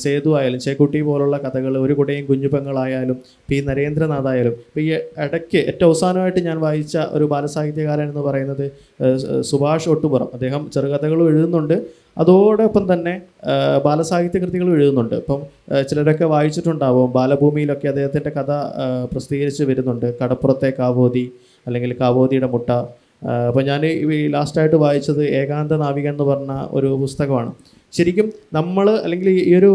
സേതു ആയാലും ചേക്കുട്ടി പോലുള്ള കഥകൾ, ഒരു കുടയും കുഞ്ഞുപെങ്ങളായാലും പി നരേന്ദ്രനാഥായാലും, ഇപ്പോൾ ഈ ഇടയ്ക്ക് ഏറ്റവും അവസാനമായിട്ട് ഞാൻ വായിച്ച ഒരു ബാലസാഹിത്യകാരൻ എന്ന് പറയുന്നത് സുഭാഷ് ഒട്ടുപുറം. അദ്ദേഹം ചെറുകഥകളും എഴുതുന്നുണ്ട്, അതോടൊപ്പം തന്നെ ബാലസാഹിത്യ കൃതികളും എഴുതുന്നുണ്ട്. ഇപ്പം ചിലരൊക്കെ വായിച്ചിട്ടുണ്ടാവും, ബാലഭൂമിയിലൊക്കെ അദ്ദേഹത്തിൻ്റെ കഥ പ്രസിദ്ധീകരിച്ച് വരുന്നുണ്ട്. കടപ്പുറത്തെ കാവോതി, അല്ലെങ്കിൽ കാവോതിയുടെ മുട്ട. അപ്പോൾ ഞാൻ ഈ ലാസ്റ്റായിട്ട് വായിച്ചത് ഏകാന്ത നാവിക എന്ന് പറഞ്ഞ ഒരു പുസ്തകമാണ്. ശരിക്കും നമ്മൾ, അല്ലെങ്കിൽ ഈ ഒരു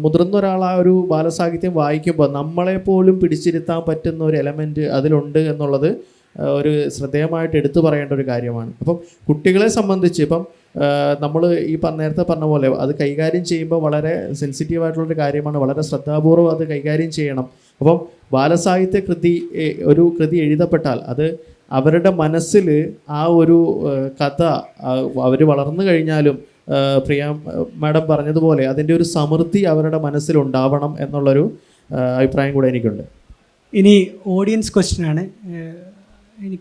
മുതിർന്ന ഒരാൾ ആ ഒരു ബാലസാഹിത്യം വായിക്കുമ്പോൾ നമ്മളെപ്പോലും പിടിച്ചിരുത്താൻ പറ്റുന്ന ഒരു എലമെൻറ്റ് അതിലുണ്ട് എന്നുള്ളത് ഒരു ശ്രദ്ധേയമായിട്ട് എടുത്തു പറയേണ്ട ഒരു കാര്യമാണ്. അപ്പം കുട്ടികളെ സംബന്ധിച്ച് ഇപ്പം നമ്മൾ ഈ നേരത്തെ പറഞ്ഞ പോലെ അത് കൈകാര്യം ചെയ്യുമ്പോൾ വളരെ സെൻസിറ്റീവായിട്ടുള്ളൊരു കാര്യമാണ്. വളരെ ശ്രദ്ധാപൂർവ്വം അത് കൈകാര്യം ചെയ്യണം. അപ്പം ബാലസാഹിത്യ ഒരു കൃതി എഴുതപ്പെട്ടാൽ അത് അവരുടെ മനസ്സിൽ ആ ഒരു കഥ അവർ വളർന്നു കഴിഞ്ഞാലും പ്രിയ മാഡം പറഞ്ഞതുപോലെ അതിൻ്റെ ഒരു സമൃദ്ധി അവരുടെ മനസ്സിലുണ്ടാവണം എന്നുള്ളൊരു അഭിപ്രായം കൂടെ എനിക്കുണ്ട്. ഇനി ഓഡിയൻസ് ക്വസ്റ്റ്യനാണ്.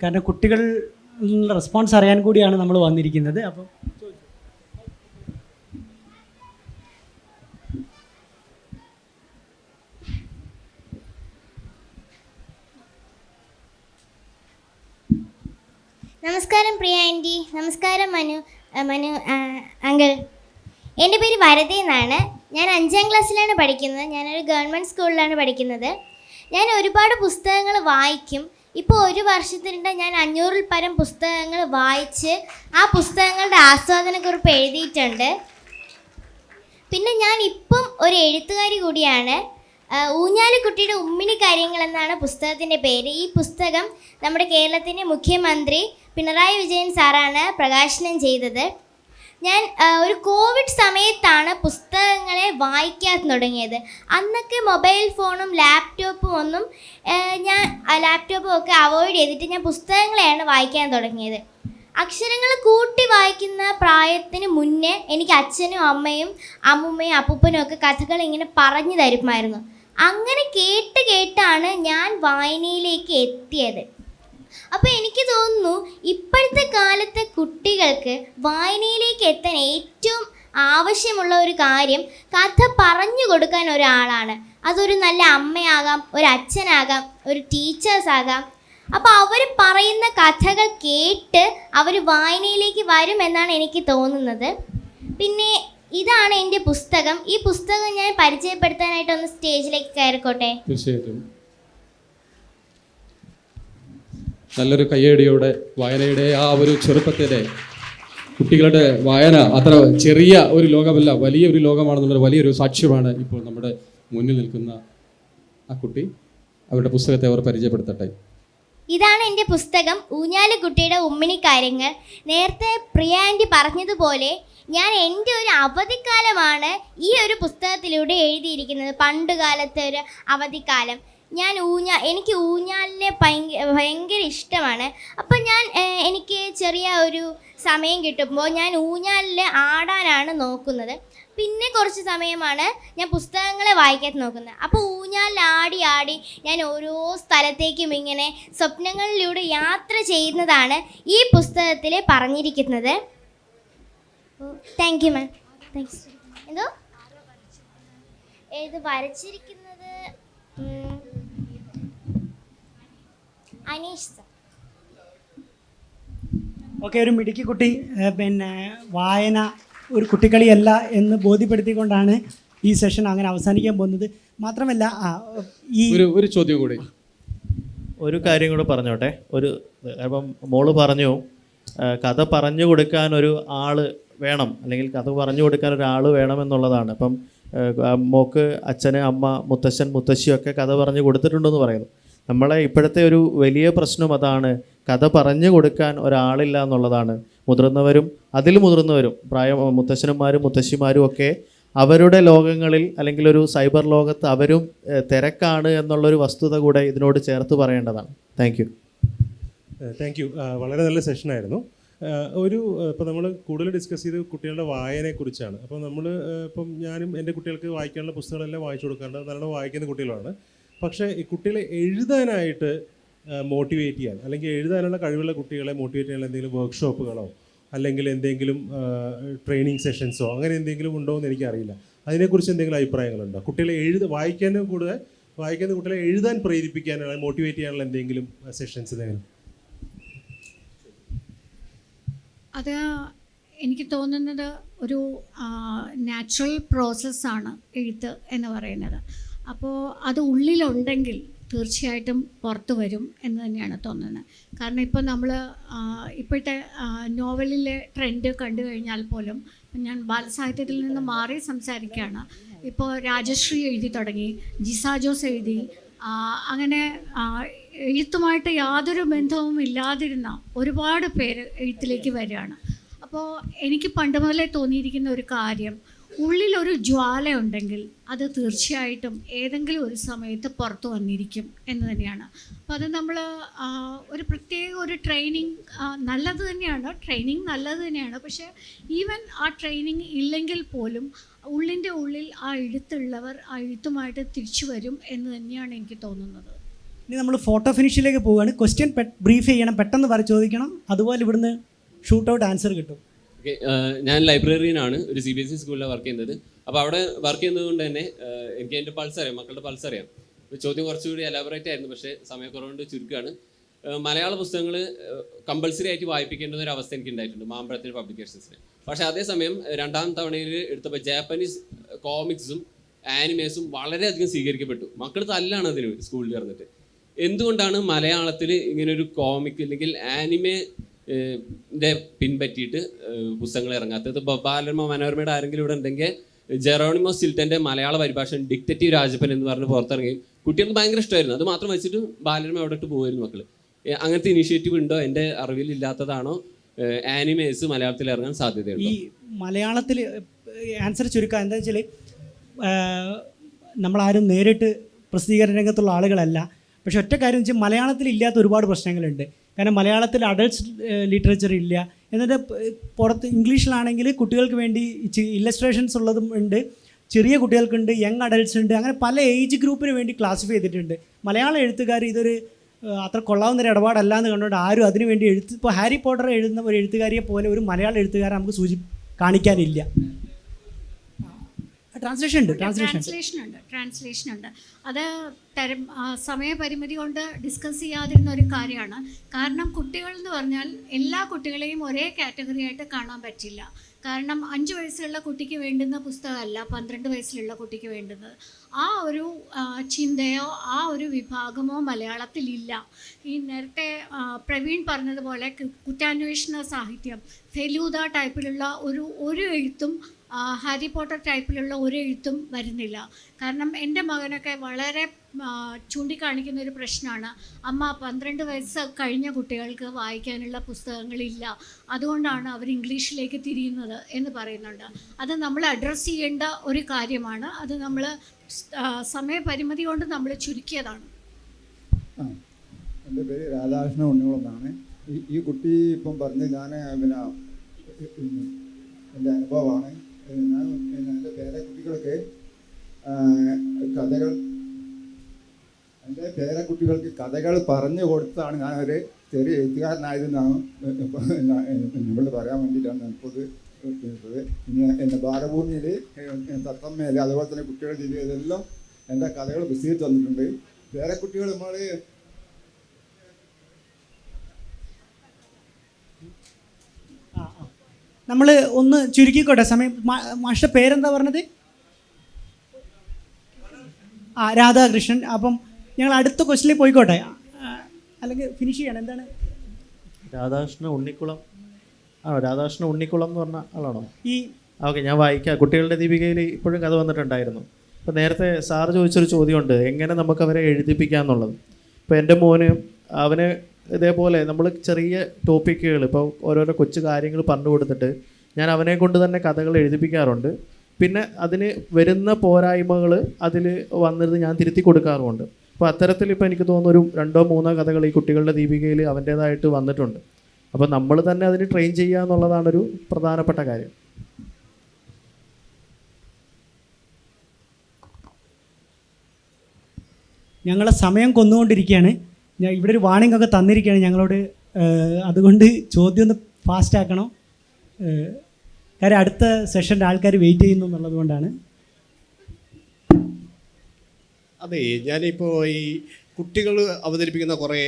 കാരണം കുട്ടികളുടെ റെസ്പോൺസ് അറിയാൻ കൂടിയാണ് നമ്മൾ വന്നിരിക്കുന്നത്. അപ്പോൾ നമസ്കാരം പ്രിയ ആൻറ്റി. നമസ്കാരം മനു അങ്കിൾ. എൻ്റെ പേര് വരദ എന്നാണ്. ഞാൻ 5ാം ക്ലാസ്സിലാണ് പഠിക്കുന്നത്. ഞാനൊരു ഗവൺമെൻറ് സ്കൂളിലാണ് പഠിക്കുന്നത്. ഞാൻ ഒരുപാട് പുസ്തകങ്ങൾ വായിക്കും. ഇപ്പോൾ ഒരു വർഷത്തിനിടെ ഞാൻ 500-ൽ പരം പുസ്തകങ്ങൾ വായിച്ച് ആ പുസ്തകങ്ങളുടെ ആസ്വാദനക്കുറിപ്പ് എഴുതിയിട്ടുണ്ട്. പിന്നെ ഞാൻ ഇപ്പം ഒരു എഴുത്തുകാരി കൂടിയാണ്. ഊഞ്ഞാലിക്കുട്ടിയുടെ ഉമ്മിണി കാര്യങ്ങൾ എന്നാണ് പുസ്തകത്തിൻ്റെ പേര്. ഈ പുസ്തകം നമ്മുടെ കേരളത്തിൻ്റെ മുഖ്യമന്ത്രി പിണറായി വിജയൻ സാറാണ് പ്രകാശനം ചെയ്തത്. ഞാൻ ഒരു കോവിഡ് സമയത്താണ് പുസ്തകങ്ങളെ വായിക്കാൻ തുടങ്ങിയത്. അന്നൊക്കെ മൊബൈൽ ഫോണും ലാപ്ടോപ്പും ഒന്നും ലാപ്ടോപ്പും ഒക്കെ അവോയ്ഡ് ചെയ്തിട്ട് ഞാൻ പുസ്തകങ്ങളെയാണ് വായിക്കാൻ തുടങ്ങിയത്. അക്ഷരങ്ങൾ കൂട്ടി വായിക്കുന്ന പ്രായത്തിന് മുന്നേ എനിക്ക് അച്ഛനും അമ്മയും അമ്മുമ്മയും അപ്പൂപ്പനും ഒക്കെ കഥകൾ ഇങ്ങനെ പറഞ്ഞു തരുമായിരുന്നു. അങ്ങനെ കേട്ടാണ് ഞാൻ വായനയിലേക്ക് എത്തിയത്. അപ്പോൾ എനിക്ക് തോന്നുന്നു ഇപ്പോഴത്തെ കാലത്തെ കുട്ടികൾക്ക് വായനയിലേക്ക് എത്താൻ ഏറ്റവും ആവശ്യമുള്ള ഒരു കാര്യം കഥ പറഞ്ഞു കൊടുക്കാൻ ഒരാളാണ്. അതൊരു നല്ല അമ്മയാകാം, ഒരു അച്ഛനാകാം, ഒരു ടീച്ചേഴ്സാകാം. അപ്പോൾ അവർ പറയുന്ന കഥകൾ കേട്ട് അവർ വായനയിലേക്ക് വരുമെന്നാണ് എനിക്ക് തോന്നുന്നത്. പിന്നെ ഇതാണ് എൻ്റെ പുസ്തകം. ഈ പുസ്തകം ഞാൻ പരിചയപ്പെടുത്താനായിട്ട് ഒന്ന് സ്റ്റേജിലേക്ക് കയറിക്കോട്ടെ? തീർച്ചയായിട്ടും. നല്ലൊരു കയ്യടിയോടെ വായനയുടെ ആ ഒരു ചെറുപ്പത്തിലെ കുട്ടികളുടെ വായന അത്ര ചെറിയ ഒരു ലോകമല്ല, വലിയൊരു ലോകമാണെന്നുള്ള വലിയൊരു സാക്ഷ്യമാണ് ഇപ്പോൾ നമ്മുടെ മുന്നിൽ നിൽക്കുന്ന ആ കുട്ടി. അവരുടെ പുസ്തകത്തെ അവർ പരിചയപ്പെടുത്തട്ടെ. ഇതാണ് എൻ്റെ പുസ്തകം, ഊഞ്ഞാലിക്കുട്ടിയുടെ ഉമ്മിണിക്കാര്യങ്ങൾ. നേരത്തെ പ്രിയ ആൻറ്റി പറഞ്ഞതുപോലെ ഞാൻ എൻ്റെ ഒരു അവധിക്കാലമാണ് ഈ ഒരു പുസ്തകത്തിലൂടെ എഴുതിയിരിക്കുന്നത്. പണ്ടുകാലത്തെ ഒരു അവധിക്കാലം. എനിക്ക് ഊഞ്ഞാലിനെ ഭയങ്കര ഇഷ്ടമാണ്. അപ്പം എനിക്ക് ചെറിയ ഒരു സമയം കിട്ടുമ്പോൾ ഞാൻ ഊഞ്ഞാലിൽ ആടാനാണ് നോക്കുന്നത്. പിന്നെ കുറച്ച് സമയമാണ് ഞാൻ പുസ്തകങ്ങളെ വായിക്കാൻ നോക്കുന്നത്. അപ്പോൾ ഊഞ്ഞാലിൽ ആടി ഞാൻ ഓരോ സ്ഥലത്തേക്കും ഇങ്ങനെ സ്വപ്നങ്ങളിലൂടെ യാത്ര ചെയ്യുന്നതാണ് ഈ പുസ്തകത്തിൽ പറഞ്ഞിരിക്കുന്നത്. Thank you ma'am. താങ്ക്സ്. എന്തോ ഇത് വരച്ചിരിക്കുന്നത് അനീഷ് സർ. ഓക്കെ, ഒരു മിടുക്കി കുട്ടി. പിന്നെ വായന ഒരു കുട്ടിക്കളിയല്ല എന്ന് ബോധ്യപ്പെടുത്തിക്കൊണ്ടാണ് ഈ സെഷൻ അങ്ങനെ അവസാനിക്കാൻ പോകുന്നത്. മാത്രമല്ല ഒരു ചോദ്യം കൂടി, ഒരു കാര്യം കൂടെ പറഞ്ഞോട്ടെ. അപ്പം മോള് പറഞ്ഞു കഥ പറഞ്ഞു കൊടുക്കാൻ ഒരു ആൾ വേണം, അല്ലെങ്കിൽ കഥ പറഞ്ഞു കൊടുക്കാൻ ഒരാൾ വേണമെന്നുള്ളതാണ്. അപ്പം മോക്ക് അച്ഛന്, അമ്മ, മുത്തശ്ശൻ, മുത്തശ്ശിയൊക്കെ കഥ പറഞ്ഞു കൊടുത്തിട്ടുണ്ടെന്ന് പറയുന്നു. നമ്മളെ ഇപ്പോഴത്തെ ഒരു വലിയ പ്രശ്നം അതാണ്, കഥ പറഞ്ഞു കൊടുക്കാൻ ഒരാളില്ല എന്നുള്ളതാണ്. മുതിർന്നവരും മുത്തശ്ശന്മാരും മുത്തശ്ശിമാരും ഒക്കെ അവരുടെ ലോകങ്ങളിൽ, അല്ലെങ്കിൽ ഒരു സൈബർ ലോകത്ത് അവരും തിരക്കാണ് എന്നുള്ളൊരു വസ്തുത കൂടെ ഇതിനോട് ചേർത്ത് പറയേണ്ടതാണ്. Thank you. വളരെ നല്ല സെഷനായിരുന്നു. ഇപ്പോൾ നമ്മൾ കൂടുതൽ ഡിസ്കസ് ചെയ്ത് കുട്ടികളുടെ വായനയെക്കുറിച്ചാണ്. അപ്പോൾ നമ്മൾ ഇപ്പം ഞാനും എൻ്റെ കുട്ടികൾക്ക് വായിക്കാനുള്ള പുസ്തകങ്ങളെല്ലാം വായിച്ചു കൊടുക്കാറുണ്ട്, നല്ലോണം വായിക്കുന്ന കുട്ടികളാണ്. പക്ഷേ ഈ കുട്ടികളെ എഴുതാനായിട്ട് മോട്ടിവേറ്റ് ചെയ്യാൻ, അല്ലെങ്കിൽ എഴുതാനുള്ള കഴിവുള്ള കുട്ടികളെ മോട്ടിവേറ്റ് ചെയ്യാൻ എന്തെങ്കിലും വർക്ക്ഷോപ്പുകളോ അല്ലെങ്കിൽ എന്തെങ്കിലും ട്രെയിനിങ് സെഷൻസോ അങ്ങനെ എന്തെങ്കിലും ഉണ്ടോ എന്ന് എനിക്കറിയില്ല. അതിനെക്കുറിച്ച് എന്തെങ്കിലും അഭിപ്രായങ്ങളുണ്ടോ? കുട്ടികളെ വായിക്കുന്ന കുട്ടികളെ എഴുതാൻ പ്രേരിപ്പിക്കാനുള്ള, മോട്ടിവേറ്റ് ചെയ്യാനുള്ള എന്തെങ്കിലും സെഷൻസ് എന്തെങ്കിലും? അത് എനിക്ക് തോന്നുന്നത് ഒരു നാച്ചുറൽ പ്രോസസ്സാണ് എഴുത്ത് എന്ന് പറയുന്നത്. അപ്പോൾ അത് ഉള്ളിലുണ്ടെങ്കിൽ തീർച്ചയായിട്ടും പുറത്തു വരും എന്ന് തന്നെയാണ് തോന്നുന്നത്. കാരണം ഇപ്പോൾ നമ്മൾ ഇപ്പോഴത്തെ നോവലിലെ ട്രെൻഡ് കണ്ടു കഴിഞ്ഞാൽ പോലും, ഞാൻ ബാലസാഹിത്യത്തിൽ നിന്ന് മാറി സംസാരിക്കുകയാണ്. ഇപ്പോൾ രാജശ്രീ എഴുതി തുടങ്ങി, ജിസ ജോസ് എഴുതി, അങ്ങനെ എഴുത്തുമായിട്ട് യാതൊരു ബന്ധവും ഇല്ലാതിരുന്ന ഒരുപാട് പേര് എഴുത്തിലേക്ക് വരികയാണ്. അപ്പോൾ എനിക്ക് പണ്ട് മുതലേ തോന്നിയിരിക്കുന്ന ഒരു കാര്യം, ഉള്ളിലൊരു ജ്വാല ഉണ്ടെങ്കിൽ അത് തീർച്ചയായിട്ടും ഏതെങ്കിലും ഒരു സമയത്ത് പുറത്തു വന്നിരിക്കും എന്ന് തന്നെയാണ്. അപ്പോൾ അത് നമ്മൾ ഒരു പ്രത്യേക ഒരു ട്രെയിനിങ് നല്ലത് തന്നെയാണ്, ട്രെയിനിങ് നല്ലത് തന്നെയാണ്. പക്ഷേ ഈവൻ ആ ട്രെയിനിങ് ഇല്ലെങ്കിൽ പോലും ഉള്ളിൻ്റെ ഉള്ളിൽ ആ എഴുത്തുള്ളവർ ആ എഴുത്തുമായിട്ട് തിരിച്ചു വരും എന്ന് തന്നെയാണ് എനിക്ക് തോന്നുന്നത്. ഇനി നമ്മൾ ഫോട്ടോ ഫിനിഷിലേക്ക് പോവുകയാണ്. ക്വസ്റ്റ്യൻ ബ്രീഫ് ചെയ്യണം, പെട്ടെന്ന് ചോദിക്കണം, അതുപോലെ ഇവിടുന്ന് ഷൂട്ട് ഔട്ട് ആൻസർ കിട്ടും. ഓക്കെ, ഞാൻ ലൈബ്രറിയനാണ്, ഒരു CBSE സ്കൂളിലാണ് വർക്ക് ചെയ്യുന്നത്. അപ്പോൾ അവിടെ വർക്ക് ചെയ്യുന്നത് കൊണ്ട് തന്നെ എനിക്ക് എൻ്റെ പൾസ് അറിയാം, മക്കളുടെ പൾസ് അറിയാം. ചോദ്യം കുറച്ചുകൂടി എലാബറേറ്റ് ആയിരുന്നു, പക്ഷേ സമയക്കുറവുകൊണ്ട് ചുരുക്കമാണ്. മലയാള പുസ്തകങ്ങൾ കമ്പൾസറി ആയിട്ട് വായിപ്പിക്കേണ്ട ഒരു അവസ്ഥ എനിക്ക് ഉണ്ടായിട്ടുണ്ട് മാമ്പഴത്തിന് പബ്ലിക്കേഷൻസിന്. പക്ഷേ അതേസമയം രണ്ടാം തവണയിൽ എടുത്തപ്പോൾ ജാപ്പനീസ് കോമിക്സും ആനിമേസും വളരെയധികം സ്വീകരിക്കപ്പെട്ടു. മക്കൾ തല്ലാണ് അതിന് സ്കൂളിൽ ചേർന്നിട്ട്. എന്തുകൊണ്ടാണ് മലയാളത്തിൽ ഇങ്ങനൊരു കോമിക് അല്ലെങ്കിൽ ആനിമേ പിൻപറ്റിയിട്ട് പുസ്തകങ്ങൾ ഇറങ്ങാത്തത്? ഇപ്പോൾ ബാലരമ മനോരമയുടെ ആരെങ്കിലും ഇവിടെ ഉണ്ടെങ്കിൽ ജെറോണിമോ സിൽട്ടൻ്റെ മലയാള പരിഭാഷ ഡിക്റ്ററ്റീവ് രാജപ്പൻ എന്ന് പറഞ്ഞ് പുറത്തിറങ്ങി കുട്ടികൾക്ക് ഭയങ്കര ഇഷ്ടമായിരുന്നു. അത് മാത്രം വെച്ചിട്ട് ബാലരമ അവിടെ ഇട്ട് പോകുമായിരുന്നു മക്കൾ. അങ്ങനത്തെ ഇനിഷ്യേറ്റീവ് ഉണ്ടോ? എൻ്റെ അറിവിൽ ഇല്ലാത്തതാണോ ആനിമേസ് മലയാളത്തിൽ ഇറങ്ങാൻ സാധ്യതയുണ്ടോ? ഈ മലയാളത്തിൽ ആൻസർ ചുരുക്കാം. എന്താ വെച്ചാൽ നമ്മളാരും നേരിട്ട് പ്രസിദ്ധീകരണ രംഗത്തുള്ള ആളുകളല്ല. പക്ഷെ ഒറ്റ കാര്യം വെച്ചാൽ മലയാളത്തിൽ ഇല്ലാത്ത ഒരുപാട് പ്രശ്നങ്ങളുണ്ട്. കാരണം മലയാളത്തിൽ അഡൾട്ട്സ് ലിറ്ററേച്ചർ ഇല്ല. എന്നിട്ട് പുറത്ത് ഇംഗ്ലീഷിലാണെങ്കിൽ കുട്ടികൾക്ക് വേണ്ടി ഇല്ലസ്ട്രേഷൻസ് ഉള്ളതും ഉണ്ട്, ചെറിയ കുട്ടികൾക്കുണ്ട്, യങ് അഡൾട്ട്സ് ഉണ്ട്, അങ്ങനെ പല ഏജ് ഗ്രൂപ്പിന് വേണ്ടി ക്ലാസിഫൈ ചെയ്തിട്ടുണ്ട്. മലയാള എഴുത്തുകാർ ഇതൊരു അത്ര കൊള്ളാവുന്നൊരു ഇടപാടല്ല എന്ന് കണ്ടുകൊണ്ട് ആരും അതിനു വേണ്ടി ഇപ്പോൾ ഹാരി പോട്ടർ എഴുതുന്ന ഒരു എഴുത്തുകാരിയെ പോലെ ഒരു മലയാള എഴുത്തുകാരെ നമുക്ക് കാണിക്കാനില്ല. ട്രാൻസ്ലേഷൻ ഉണ്ട്. അത് സമയപരിമിതി കൊണ്ട് ഡിസ്കസ് ചെയ്യാതിരുന്ന ഒരു കാര്യമാണ്. കാരണം കുട്ടികൾ എന്ന് പറഞ്ഞാൽ എല്ലാ കുട്ടികളെയും ഒരേ കാറ്റഗറി ആയിട്ട് കാണാൻ പറ്റില്ല. കാരണം 5 വയസ്സുള്ള കുട്ടിക്ക് വേണ്ടുന്ന പുസ്തകമല്ല 12 വയസ്സിലുള്ള കുട്ടിക്ക് വേണ്ടുന്നത്. ആ ഒരു ചിന്തയോ ആ ഒരു വിഭാഗമോ മലയാളത്തിലില്ല. ഈ നേരത്തെ പ്രവീൺ പറഞ്ഞതുപോലെ കുറ്റാന്വേഷണ സാഹിത്യം, ഫെലൂദ ടൈപ്പിലുള്ള ഒരു എഴുത്തും ഹാരി പോട്ടർ ടൈപ്പിലുള്ള ഒരു എഴുത്തും വരുന്നില്ല. കാരണം എൻ്റെ മകനൊക്കെ വളരെ ചൂണ്ടിക്കാണിക്കുന്ന ഒരു പ്രശ്നമാണ്, അമ്മ 12 വയസ്സ് കഴിഞ്ഞ കുട്ടികൾക്ക് വായിക്കാനുള്ള പുസ്തകങ്ങളില്ല, അതുകൊണ്ടാണ് അവർ ഇംഗ്ലീഷിലേക്ക് തിരിയുന്നത് എന്ന് പറയുന്നുണ്ട്. അത് നമ്മൾ അഡ്രസ്സ് ചെയ്യേണ്ട ഒരു കാര്യമാണ്. അത് നമ്മൾ സമയപരിമിതി കൊണ്ട് നമ്മൾ ചുരുക്കിയതാണ്. എൻ്റെ പേര് രാധാകൃഷ്ണൻ ഉണ്ണികുളന്നാണ്. ഈ കുട്ടി ഇപ്പം പറഞ്ഞ് ഞാൻ പിന്നെ എൻ്റെ അനുഭവമാണ്. എൻ്റെ പേരക്കുട്ടികൾക്ക് കഥകൾ പറഞ്ഞു കൊടുത്താണ് ഞാനൊരു ചെറിയ എഴുത്തുകാരനായതെന്നാണ് നിങ്ങളോട് പറയാൻ വേണ്ടിയിട്ടാണ് ഞാനിപ്പോൾ ഇത്. ഇനി എൻ്റെ ബാലഭൂമിയിൽ തത്തമ്മേൽ അതുപോലെ തന്നെ കുട്ടികളുടെ ജീവിതം ഇതെല്ലാം എൻ്റെ കഥകൾ പ്രസിദ്ധീകരിച്ച് തന്നിട്ടുണ്ട്. പേരക്കുട്ടികൾ നമ്മൾ ഒന്ന് ചുരുക്കിക്കോട്ടെ സമയം. മാഷിൻ്റെ പേരെന്താ പറഞ്ഞത്? രാധാകൃഷ്ണൻ. അപ്പം ഞങ്ങൾ അടുത്ത ക്വസ്റ്റിനിൽ പോയിക്കോട്ടെ, അല്ലെങ്കിൽ ഫിനിഷ് ചെയ്യണം. എന്താണ് രാധാകൃഷ്ണ ഉണ്ണിക്കുളം? രാധാകൃഷ്ണ ഉണ്ണിക്കുളം എന്ന് പറഞ്ഞ ആളാണോ? ഈ ഓക്കെ, ഞാൻ വായിക്കാം. കുട്ടികളുടെ ദീപികയിൽ ഇപ്പോഴും കഥ വന്നിട്ടുണ്ടായിരുന്നു. ഇപ്പോൾ നേരത്തെ സാറ് ചോദിച്ചൊരു ചോദ്യമുണ്ട്, എങ്ങനെ നമുക്ക് അവരെ എഴുതിപ്പിക്കാം എന്നുള്ളത്. ഇപ്പോൾ എൻ്റെ മോന് അവന് ഇതേപോലെ നമ്മൾ ചെറിയ ടോപ്പിക്കുകൾ, ഇപ്പോൾ ഓരോരോ കൊച്ചു കാര്യങ്ങൾ പറഞ്ഞു കൊടുത്തിട്ട് ഞാൻ അവനെ കൊണ്ട് തന്നെ കഥകൾ എഴുതിപ്പിക്കാറുണ്ട്. പിന്നെ അതിന് വരുന്ന പോരായ്മകൾ അതിൽ വന്നിരുന്ന് ഞാൻ തിരുത്തി കൊടുക്കാറുമുണ്ട്. അപ്പോൾ അത്തരത്തിൽ ഇപ്പോൾ എനിക്ക് തോന്നുന്നു ഒരു 2-3 കഥകൾ ഈ കുട്ടികളുടെ ദീപികയിൽ അവൻ്റേതായിട്ട് വന്നിട്ടുണ്ട്. അപ്പോൾ നമ്മൾ തന്നെ അതിന് ട്രെയിൻ ചെയ്യുക എന്നുള്ളതാണൊരു പ്രധാനപ്പെട്ട കാര്യം. ഞങ്ങളെ സമയം കൊന്നുകൊണ്ടിരിക്കുകയാണ്. ഇവിടെ ഒരു വാണിംഗ് ഒക്കെ തന്നിരിക്കുകയാണ് ഞങ്ങളോട്. അതുകൊണ്ട് ചോദ്യം ഒന്ന് ഫാസ്റ്റ് ആക്കണം. കാര്യം അടുത്ത സെഷൻ്റെ ആൾക്കാർ വെയിറ്റ് ചെയ്യുന്നു എന്നുള്ളത് കൊണ്ടാണ്. അതെ, ഞാനിപ്പോൾ ഈ കുട്ടികൾ അവതരിപ്പിക്കുന്ന കുറേ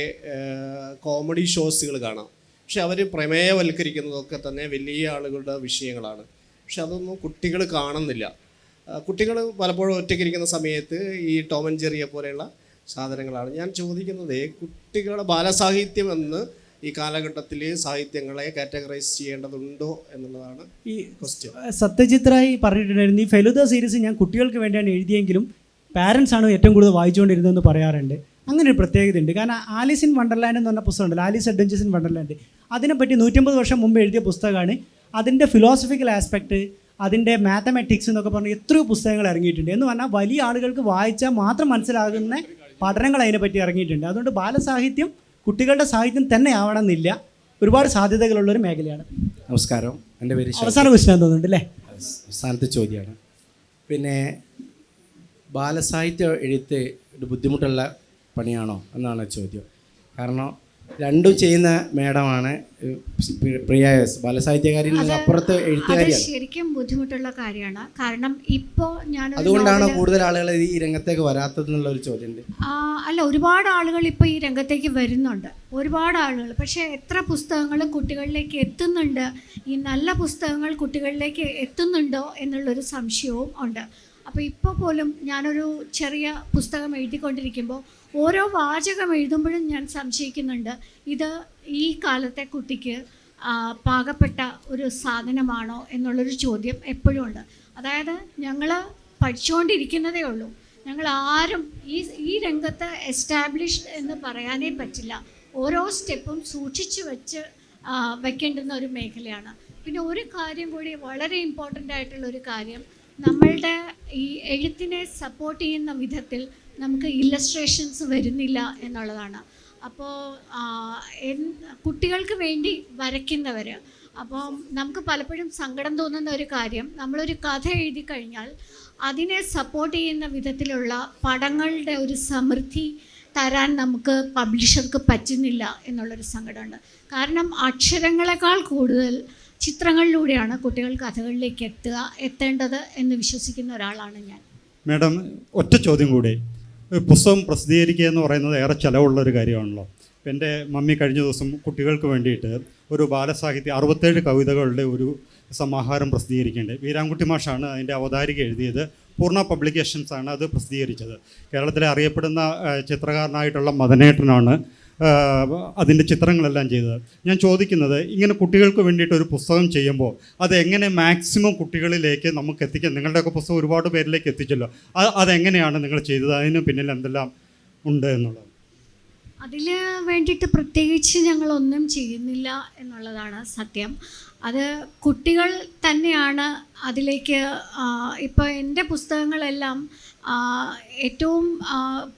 കോമഡി ഷോസുകൾ കാണാം. പക്ഷെ അവർ പ്രമേയവൽക്കരിക്കുന്നതൊക്കെ തന്നെ വലിയ ആളുകളുടെ വിഷയങ്ങളാണ്. പക്ഷെ അതൊന്നും കുട്ടികൾ കാണുന്നില്ല. കുട്ടികൾ പലപ്പോഴും ഒറ്റയ്ക്കിരിക്കുന്ന സമയത്ത് ഈ ടോം ആൻഡ് ജെറിയെ പോലെയുള്ള സാധനങ്ങളാണ്. ഞാൻ ചോദിക്കുന്നത്, കുട്ടികളുടെ ബാലസാഹിത്യം എന്ന് ഈ കാലഘട്ടത്തിൽ സാഹിത്യങ്ങളെ കാറ്റഗറൈസ് ചെയ്യേണ്ടതുണ്ടോ എന്നുള്ളതാണ് ഈ ക്വസ്റ്റ്യൻ. സത്യജിത് റായ് പറഞ്ഞിട്ടുണ്ടായിരുന്നു, ഈ ഫെലുദ സീരീസ് ഞാൻ കുട്ടികൾക്ക് വേണ്ടിയാണ് എഴുതിയെങ്കിലും പാരൻസ് ആണ് ഏറ്റവും കൂടുതൽ വായിച്ചുകൊണ്ടിരുന്നതെന്ന് പറയാറുണ്ട്. അങ്ങനെ ഒരു പ്രത്യേകത ഉണ്ട്. കാരണം ആലീസ് ഇൻ വണ്ടർലാൻഡ് എന്ന് പറഞ്ഞ പുസ്തകമുണ്ടല്ലോ, ആലീസ് അഡ്വഞ്ചേഴ്സ് ഇൻ വണ്ടർലാൻഡ്, അതിനെപ്പറ്റി 150 വർഷം മുമ്പ് എഴുതിയ പുസ്തകമാണ്. അതിൻ്റെ ഫിലോസഫിക്കൽ ആസ്പെക്റ്റ്, അതിൻ്റെ മാത്തമാറ്റിക്സ് എന്നൊക്കെ പറഞ്ഞ് എത്രയോ പുസ്തകങ്ങൾ ഇറങ്ങിയിട്ടുണ്ട്. എന്ന് പറഞ്ഞാൽ വലിയ ആളുകൾക്ക് വായിച്ചാൽ മാത്രം മനസ്സിലാകുന്ന പഠനങ്ങൾ അതിനെപ്പറ്റി ഇറങ്ങിയിട്ടുണ്ട്. അതുകൊണ്ട് ബാലസാഹിത്യം കുട്ടികളുടെ സാഹിത്യം തന്നെ ആവണമെന്നില്ല, ഒരുപാട് സാധ്യതകളുള്ളൊരു മേഖലയാണ്. നമസ്കാരം, എൻ്റെ പേര് അവസാന ക്വസ്റ്റ്യൻ തോന്നുന്നുണ്ട് അല്ലേ? അവസാനത്തെ ചോദ്യമാണ്. പിന്നെ ബാലസാഹിത്യ എഴുത്ത് ഒരു ബുദ്ധിമുട്ടുള്ള പണിയാണോ എന്നാണ് ചോദ്യം. കാരണം രണ്ടും ചെയ്യുന്ന മേഡമാണ് പ്രിയ എസ്, ബാലസാഹിത്യകാരിൽ നിന്ന് അപ്പുറത്ത് എഴുത്തുകാരിയാണ്. ശരിക്കും ബുദ്ധിമുട്ടുള്ള കാര്യമാണ്. കാരണം ഇപ്പോൾ ഞാൻ അതുകൊണ്ടാണ് കൂടുതൽ ആളുകൾ ഈ രംഗത്തേക്ക് വരാത്തതെന്നുള്ള ഒരു ചോദ്യമുണ്ട്. അല്ല, ഒരുപാട് ആളുകൾ ഇപ്പോൾ ഈ രംഗത്തേക്ക് വരുന്നുണ്ട്, ഒരുപാട് ആളുകൾ. പക്ഷേ എത്ര പുസ്തകങ്ങൾ കുട്ടികളിലേക്ക് എത്തുന്നുണ്ട്, ഈ നല്ല പുസ്തകങ്ങൾ കുട്ടികളിലേക്ക് എത്തുന്നുണ്ടോ എന്നുള്ളൊരു സംശയവും ഉണ്ട്. അപ്പോൾ ഇപ്പോൾ പോലും ഞാനൊരു ചെറിയ പുസ്തകം എഴുതിക്കൊണ്ടിരിക്കുമ്പോൾ ഓരോ വാചകം എഴുതുമ്പോഴും ഞാൻ സംശയിക്കുന്നുണ്ട്, ഇത് ഈ കാലത്തെ കുട്ടിക്ക് പാകപ്പെട്ട ഒരു സാധനമാണോ എന്നുള്ളൊരു ചോദ്യം എപ്പോഴും ഉണ്ട്. അതായത് ഞങ്ങൾ പഠിച്ചുകൊണ്ടിരിക്കുന്നതേ ഉള്ളൂ, ഞങ്ങൾ ആരും ഈ രംഗത്ത് എസ്റ്റാബ്ലിഷ്ഡ് എന്ന് പറയാനേ പറ്റില്ല. ഓരോ സ്റ്റെപ്പും സൂക്ഷിച്ച് വെക്കേണ്ടുന്ന ഒരു മേഖലയാണ്. പിന്നെ ഒരു കാര്യം കൂടി, വളരെ ഇമ്പോർട്ടൻ്റ് ആയിട്ടുള്ളൊരു കാര്യം, നമ്മളുടെ ഈ എഴുത്തിനെ സപ്പോർട്ട് ചെയ്യുന്ന വിധത്തിൽ നമുക്ക് ഇല്ലസ്ട്രേഷൻസ് വരുന്നില്ല എന്നുള്ളതാണ്. അപ്പോൾ കുട്ടികൾക്ക് വേണ്ടി വരയ്ക്കുന്നവർ, അപ്പോൾ നമുക്ക് പലപ്പോഴും സങ്കടം തോന്നുന്ന ഒരു കാര്യം, നമ്മളൊരു കഥ എഴുതി കഴിഞ്ഞാൽ അതിനെ സപ്പോർട്ട് ചെയ്യുന്ന വിധത്തിലുള്ള പടങ്ങളുടെ ഒരു സമൃദ്ധി തരാൻ നമുക്ക് പബ്ലിഷർക്ക് പറ്റുന്നില്ല എന്നുള്ളൊരു സങ്കടമുണ്ട്. കാരണം അക്ഷരങ്ങളെക്കാൾ കൂടുതൽ ചിത്രങ്ങളിലൂടെയാണ് കുട്ടികൾ കഥകളിലേക്ക് എത്തേണ്ടത് എന്ന് വിശ്വസിക്കുന്ന ഒരാളാണ് ഞാൻ. മാഡം, ഒറ്റ ചോദ്യം കൂടി. പുസ്തകം പ്രസിദ്ധീകരിക്കുക എന്ന് പറയുന്നത് ഏറെ ചിലവുള്ളൊരു കാര്യമാണല്ലോ. എൻ്റെ മമ്മി കഴിഞ്ഞ ദിവസം കുട്ടികൾക്ക് വേണ്ടിയിട്ട് ഒരു ബാലസാഹിത്യ 67 കവിതകളുടെ ഒരു സമാഹാരം പ്രസിദ്ധീകരിക്കേണ്ടത്. വീരാൻകുട്ടി മാഷാണ് അതിൻ്റെ അവതാരിക എഴുതിയത്. പൂർണ്ണ പബ്ലിക്കേഷൻസ് ആണ് അത് പ്രസിദ്ധീകരിച്ചത്. കേരളത്തിലെ അറിയപ്പെടുന്ന ചിത്രകാരനായിട്ടുള്ള മദനേട്ടനാണ് അതിൻ്റെ ചിത്രങ്ങളെല്ലാം ചെയ്തത്. ഞാൻ ചോദിക്കുന്നത്, ഇങ്ങനെ കുട്ടികൾക്ക് വേണ്ടിയിട്ട് ഒരു പുസ്തകം ചെയ്യുമ്പോൾ അത് എങ്ങനെ മാക്സിമം കുട്ടികളിലേക്ക് നമുക്ക് എത്തിക്കാം? നിങ്ങളുടെയൊക്കെ പുസ്തകം ഒരുപാട് പേരിലേക്ക് എത്തിച്ചല്ലോ, അതെങ്ങനെയാണ് നിങ്ങൾ ചെയ്തത്? അതിന് പിന്നിൽ എന്തെല്ലാം ഉണ്ട് എന്നുള്ളത്. അതിൽ വേണ്ടിയിട്ട് പ്രത്യേകിച്ച് ഞങ്ങളൊന്നും ചെയ്യുന്നില്ല എന്നുള്ളതാണ് സത്യം. അത് കുട്ടികൾ തന്നെയാണ് അതിലേക്ക്. ഇപ്പോൾ എൻ്റെ പുസ്തകങ്ങളെല്ലാം ഏറ്റവും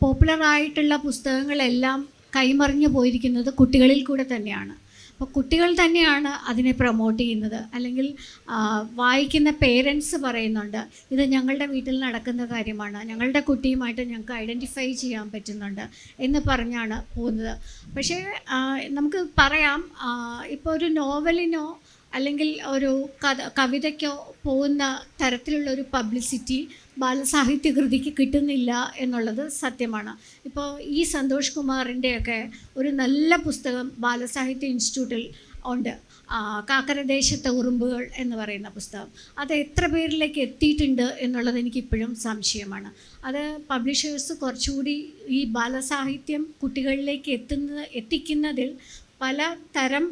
പോപ്പുലറായിട്ടുള്ള പുസ്തകങ്ങളെല്ലാം കൈമറിഞ്ഞു പോയിരിക്കുന്നത് കുട്ടികളിൽ കൂടെ തന്നെയാണ്. അപ്പോൾ കുട്ടികൾ തന്നെയാണ് അതിനെ പ്രൊമോട്ട് ചെയ്യുന്നത്. അല്ലെങ്കിൽ വായിക്കുന്ന പേരൻസ് പറയുന്നുണ്ട്, ഇത് ഞങ്ങളുടെ വീട്ടിൽ നടക്കുന്ന കാര്യമാണ്, ഞങ്ങളുടെ കുട്ടിയുമായിട്ട് ഞങ്ങൾക്ക് ഐഡൻറ്റിഫൈ ചെയ്യാൻ പറ്റുന്നുണ്ട് എന്ന് പറഞ്ഞാണ് പോകുന്നത്. പക്ഷേ നമുക്ക് പറയാം, ഇപ്പോൾ ഒരു നോവലിനോ അല്ലെങ്കിൽ ഒരു കവിതയ്ക്കോ പോകുന്ന തരത്തിലുള്ളൊരു പബ്ലിസിറ്റി ബാലസാഹിത്യ കൃതിക്ക് കിട്ടുന്നില്ല എന്നുള്ളത് സത്യമാണ്. ഇപ്പോൾ ഈ സന്തോഷ് കുമാറിൻ്റെയൊക്കെ ഒരു നല്ല പുസ്തകം ബാലസാഹിത്യ ഇൻസ്റ്റിറ്റ്യൂട്ടിൽ ഉണ്ട്, കാക്കരദേശത്തെ ഉറുമ്പുകൾ എന്ന് പറയുന്ന പുസ്തകം. അത് എത്ര പേരിലേക്ക് എത്തിയിട്ടുണ്ട് എന്നുള്ളത് എനിക്കിപ്പോഴും സംശയമാണ്. അത് പബ്ലിഷേഴ്സ് കുറച്ചുകൂടി ഈ ബാലസാഹിത്യം കുട്ടികളിലേക്ക് എത്തിക്കുന്നതിൽ പല തരം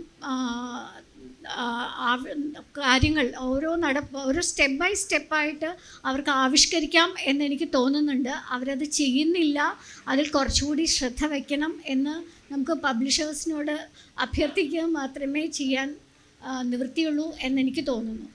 കാര്യങ്ങൾ ഓരോ സ്റ്റെപ്പ് ബൈ സ്റ്റെപ്പായിട്ട് അവർക്ക് ആവിഷ്കരിക്കാം എന്നെനിക്ക് തോന്നുന്നുണ്ട്. അവരത് ചെയ്യുന്നില്ല. അതിൽ കുറച്ചുകൂടി ശ്രദ്ധ വയ്ക്കണം എന്ന് നമുക്ക് പബ്ലിഷേഴ്സിനോട് അഭ്യർത്ഥിക്കുക മാത്രമേ ചെയ്യാൻ നിവൃത്തിയുള്ളൂ എന്നെനിക്ക് തോന്നുന്നു.